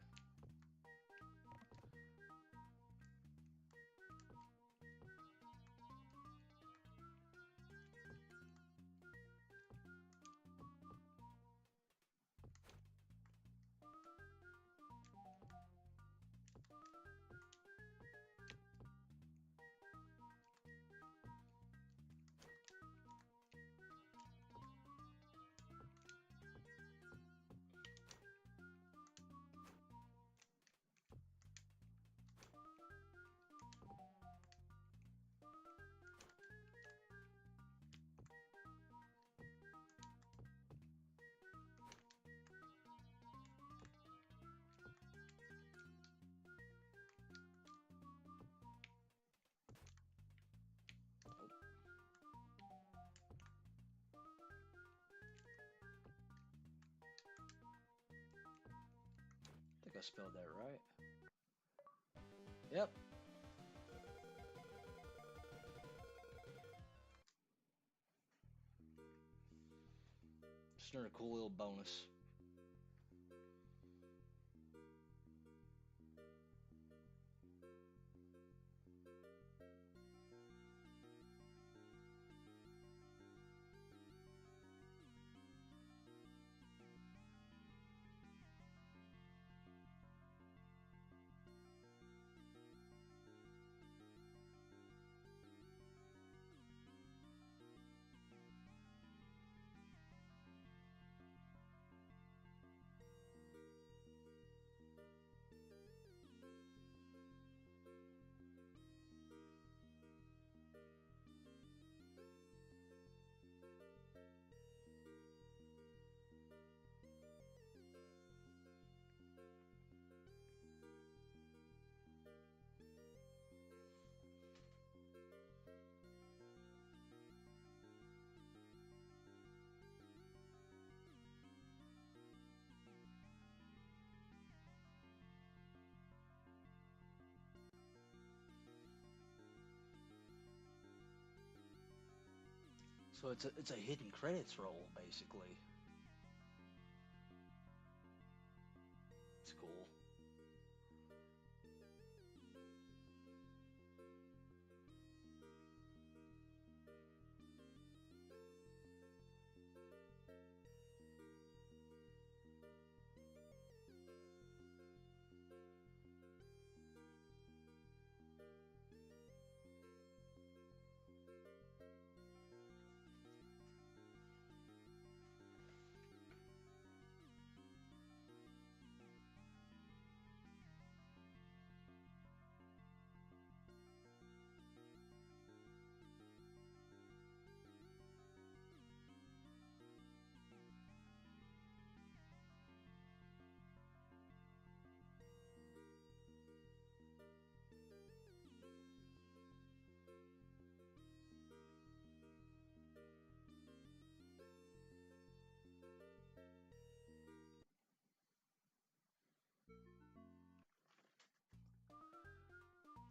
I think I spelled that right. Yep. Just another cool little bonus. So it's a hidden credits roll, basically. It's cool.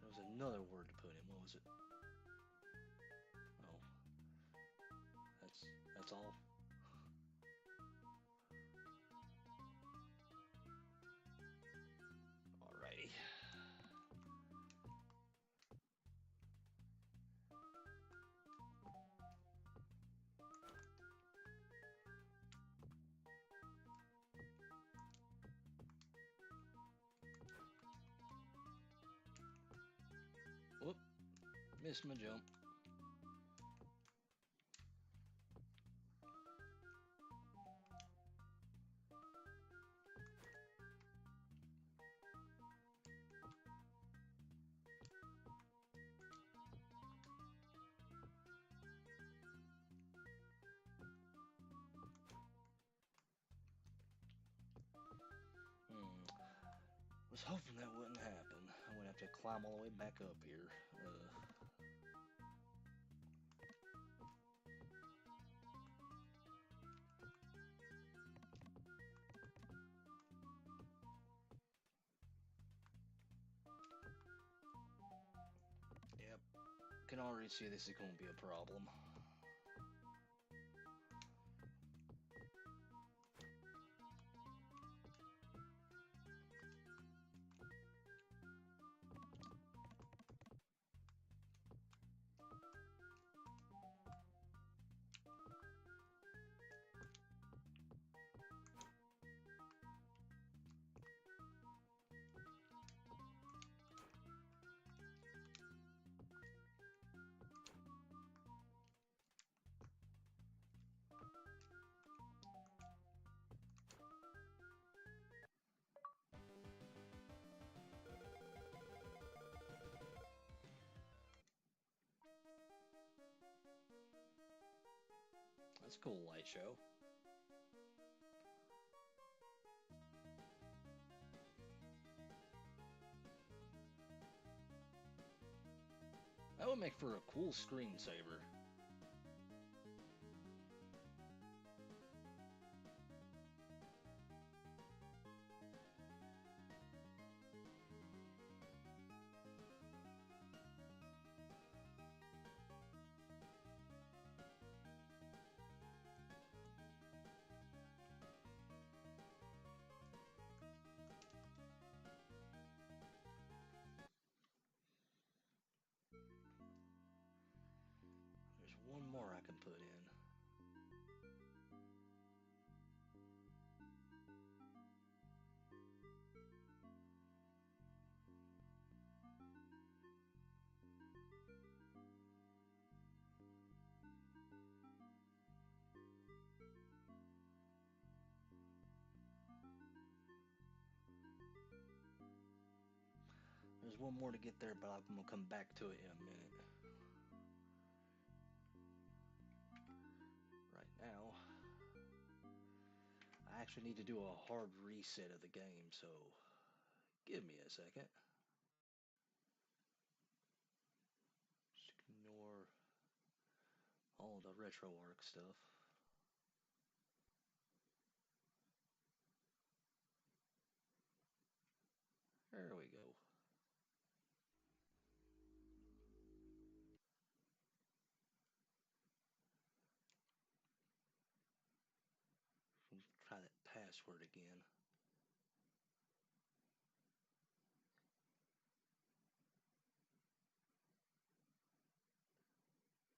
There was another word to put in. What was it? Oh, that's all. Alrighty. Whoop. Missed my jump. Was hoping that wouldn't happen. I would have to climb all the way back up here. Yep. Can already see this is going to be a problem. That's a cool light show. That would make for a cool screensaver. There's one more I can put in. There's one more to get there, but I'm going to come back to it in a minute. Right now, I actually need to do a hard reset of the game, so give me a second. Just ignore all the RetroArch stuff. There we go. Try that password again.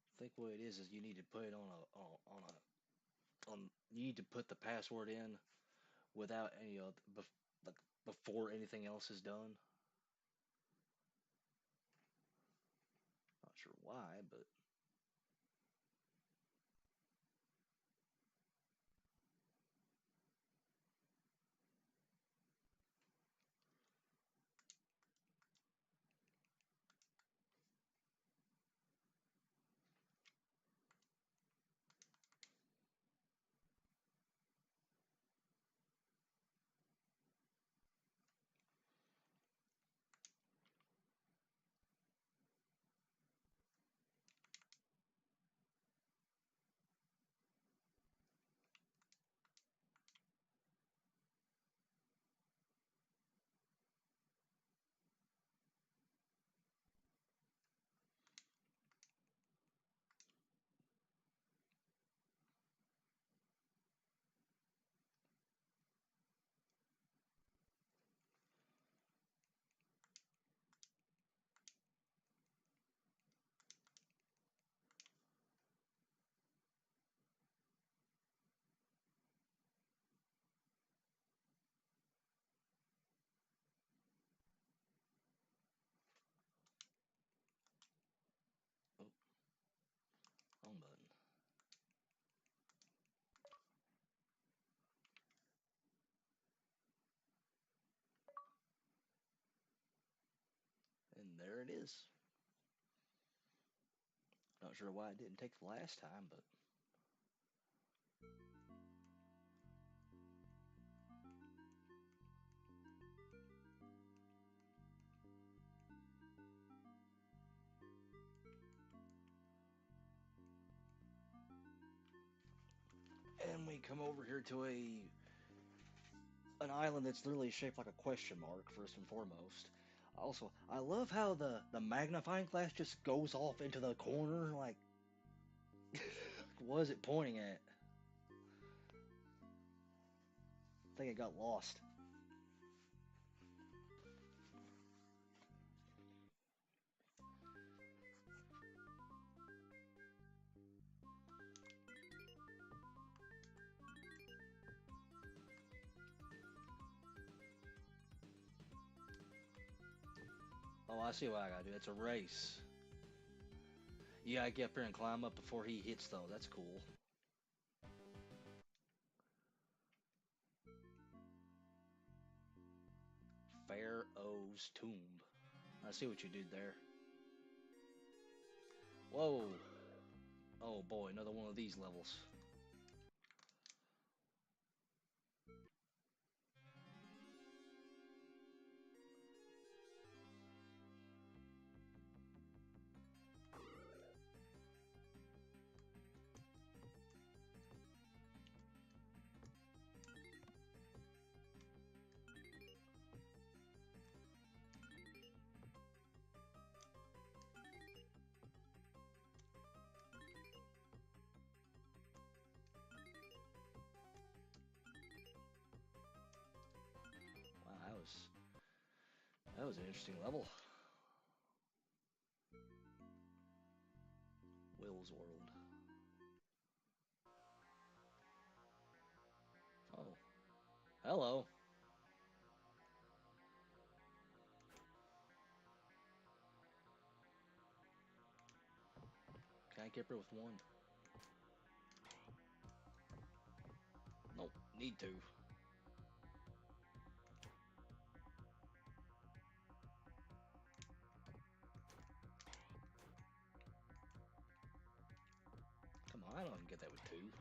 I think what it is you need to put it you need to put the password in without any other like before anything else is done. Not sure why, but it is. Not sure why it didn't take the last time, but... And we come over here to an island that's literally shaped like a question mark, first and foremost. Also, I love how the magnifying glass just goes off into the corner, like, what is it pointing at? I think it got lost. Oh, I see what I gotta do. It's a race. You gotta get up here and climb up before he hits those. That's cool. Pharaoh's tomb. I see what you did there. Whoa. Oh boy, another one of these levels. Wow, that was an interesting level. Will's World. Oh, hello. Can I get rid with one? Nope, need to. Come on, I don't even get that with two.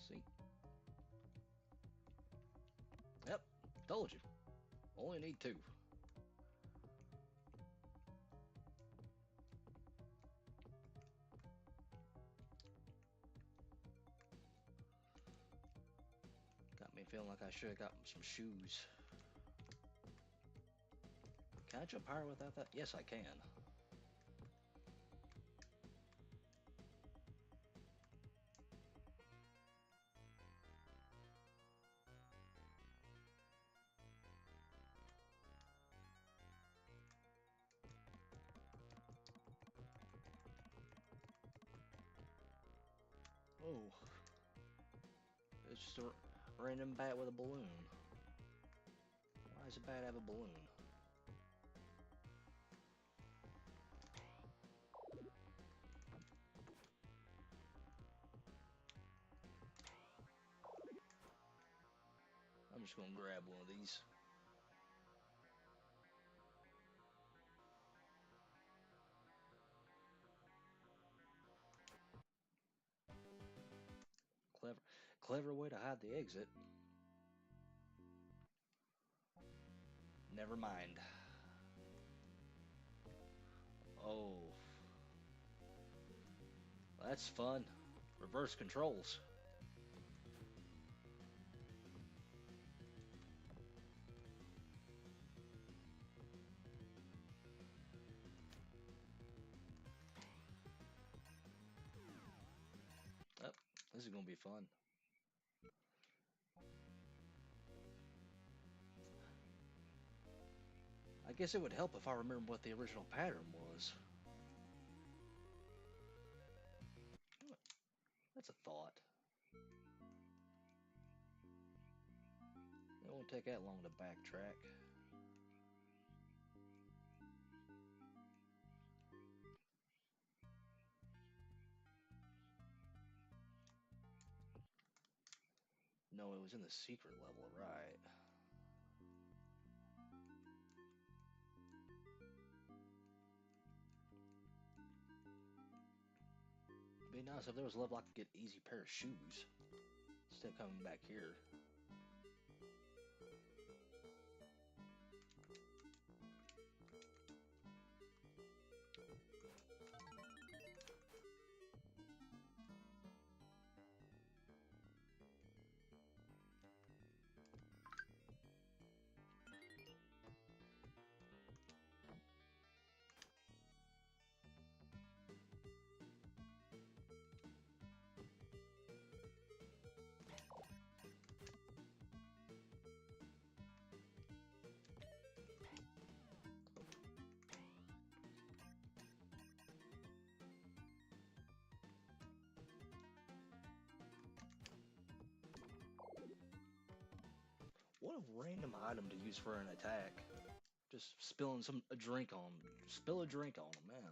See? Yep, told you. Only need two. Got me feeling like I should have got some shoes. Can I jump higher without that? Yes, I can. Oh, it's just a random bat with a balloon. Why does a bat have a balloon? I'm just gonna grab one of these. Clever way to hide the exit. Never mind. Oh, that's fun. Reverse controls. Oh, this is gonna be fun. I guess it would help if I remember what the original pattern was. That's a thought. It won't take that long to backtrack. No, it was in the secret level, right? Be nice if there was a level I could get easy pair of shoes instead of coming back here. What a random item to use for an attack. Just spilling a drink on them. Spill a drink on them, yeah.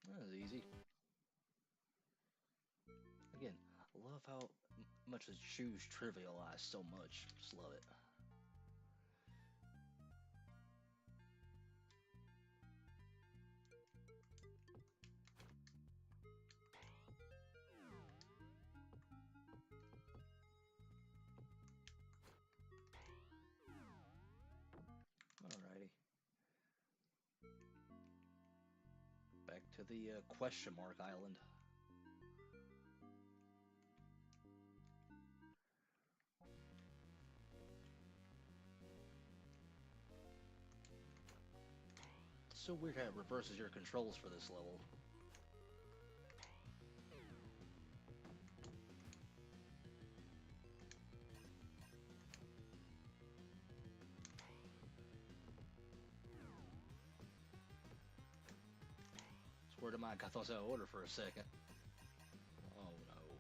That was easy. Again, I love how much the shoes trivialize so much. Just love it. Alrighty. Back to the question mark island. It's so weird how it reverses your controls for this level. Swear to Mike, I thought I was out of order for a second. Oh no.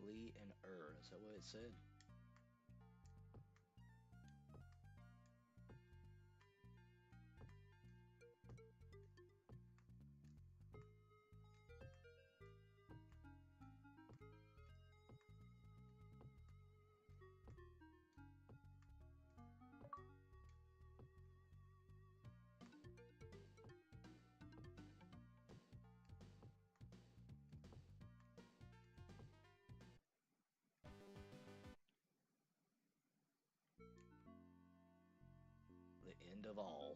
Lee and is that what it said? The end of all.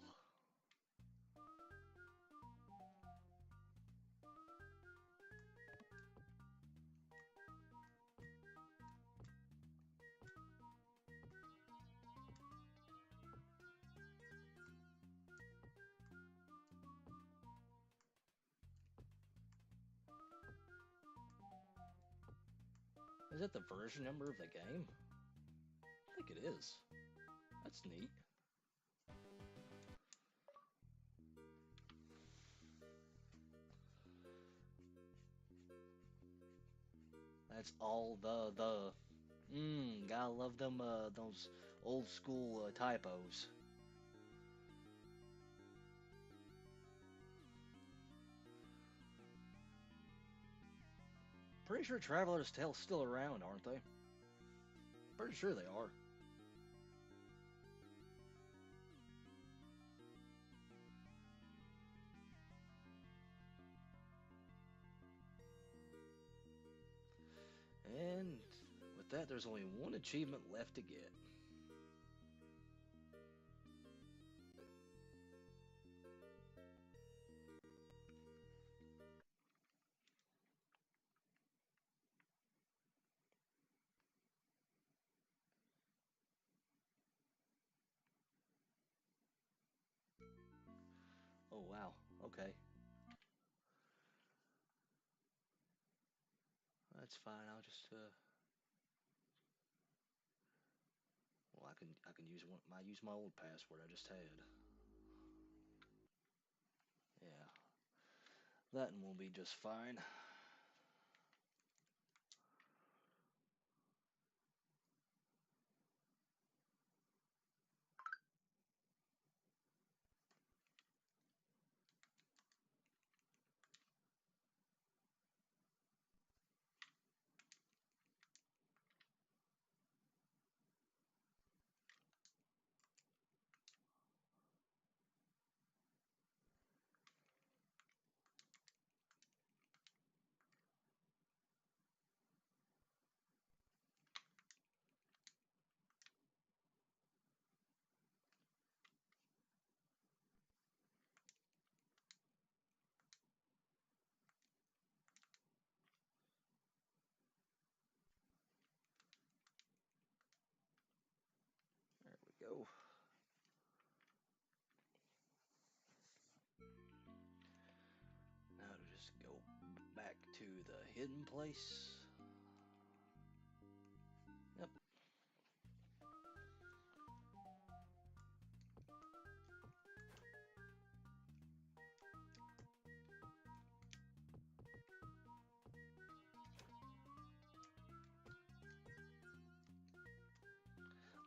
Is that the version number of the game? I think it is. That's neat. That's all gotta love them those old school typos. Pretty sure Traveler's Tale's still around, aren't they? Pretty sure they are. And with that, there's only one achievement left to get. Oh wow. Okay. That's fine. I'll just well, I can use my old password I just had. Yeah. That one will be just fine. There we go. Now to just go back to the hidden place. Yep.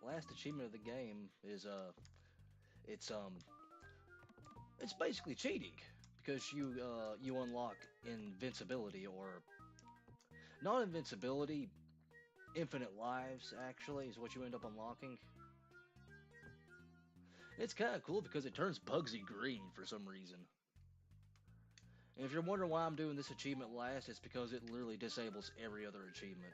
Last achievement of the game is it's um it's basically cheating because you unlock invincibility, or not invincibility, infinite lives actually is what you end up unlocking. It's kind of cool because it turns Puggsy green for some reason. And if you're wondering why I'm doing this achievement last, it's because it literally disables every other achievement.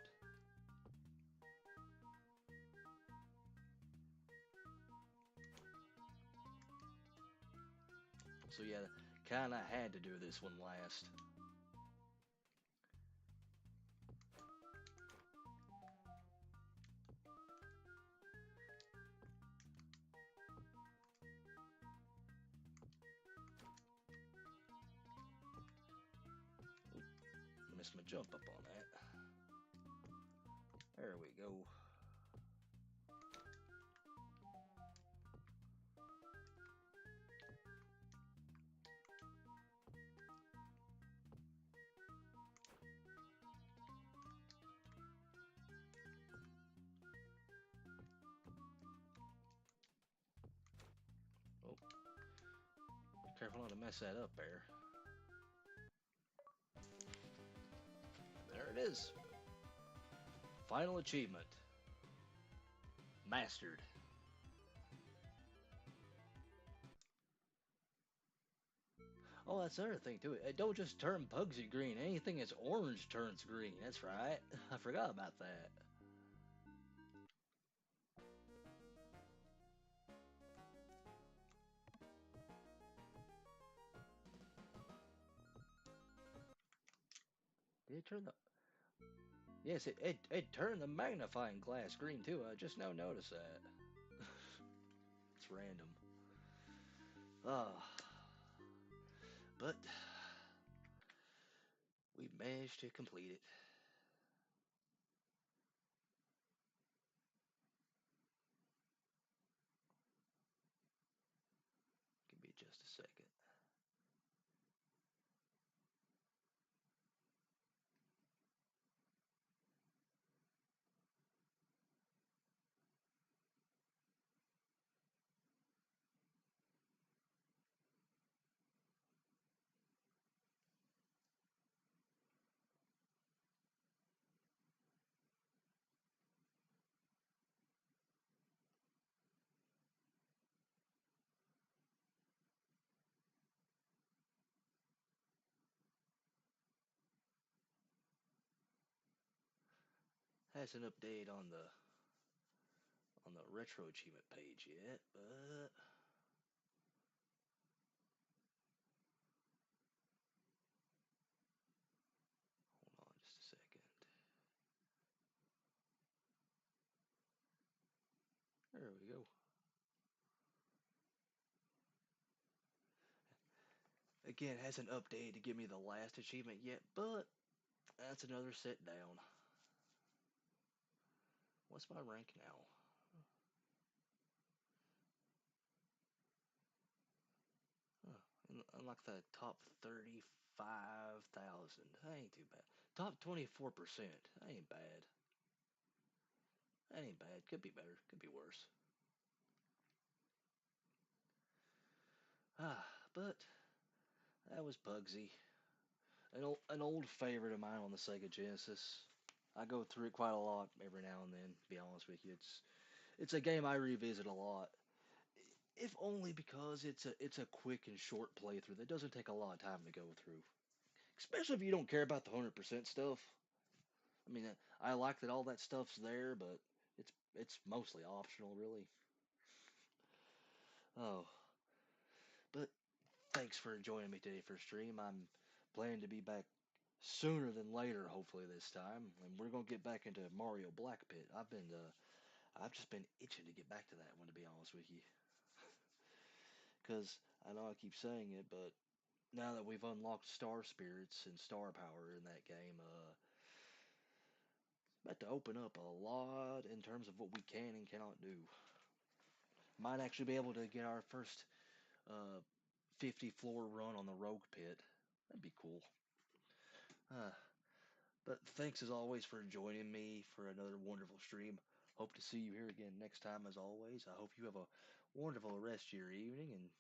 So yeah, kinda had to do this one last. Oop, missed my jump up on that. There we go. Oh, be careful not to mess that up there. There it is. Final achievement. Mastered. Oh, that's another thing too. It don't just turn Puggsy green. Anything that's orange turns green. That's right. I forgot about that. Did it turn the? Yes, it turned the magnifying glass green too. I just now noticed that. It's random. Ah, but we managed to complete it. Give me just a second. Hasn't updated on the retro achievement page yet, but hold on just a second. There we go. Again, it hasn't updated to give me the last achievement yet, but that's another sit down. What's my rank now? Huh. I'm like the top 35,000. That ain't too bad. Top 24%. That ain't bad. That ain't bad. Could be better. Could be worse. But that was Puggsy. An old favorite of mine on the Sega Genesis. I go through it quite a lot every now and then, to be honest with you. It's a game I revisit a lot. If only because it's a quick and short playthrough that doesn't take a lot of time to go through. Especially if you don't care about the 100% stuff. I mean, I like that all that stuff's there, but it's mostly optional, really. Oh, but thanks for joining me today for stream. I'm planning to be back sooner than later, hopefully this time, and we're gonna get back into Mario Black Pit. I've just been itching to get back to that one, to be honest with you, because I know I keep saying it, but now that we've unlocked Star Spirits and Star Power in that game, about to open up a lot in terms of what we can and cannot do. Might actually be able to get our first uh, 50 floor run on the Rogue Pit. That'd be cool. Uh, but thanks as always for joining me for another wonderful stream. Hope to see you here again next time as always. I hope you have a wonderful rest of your evening and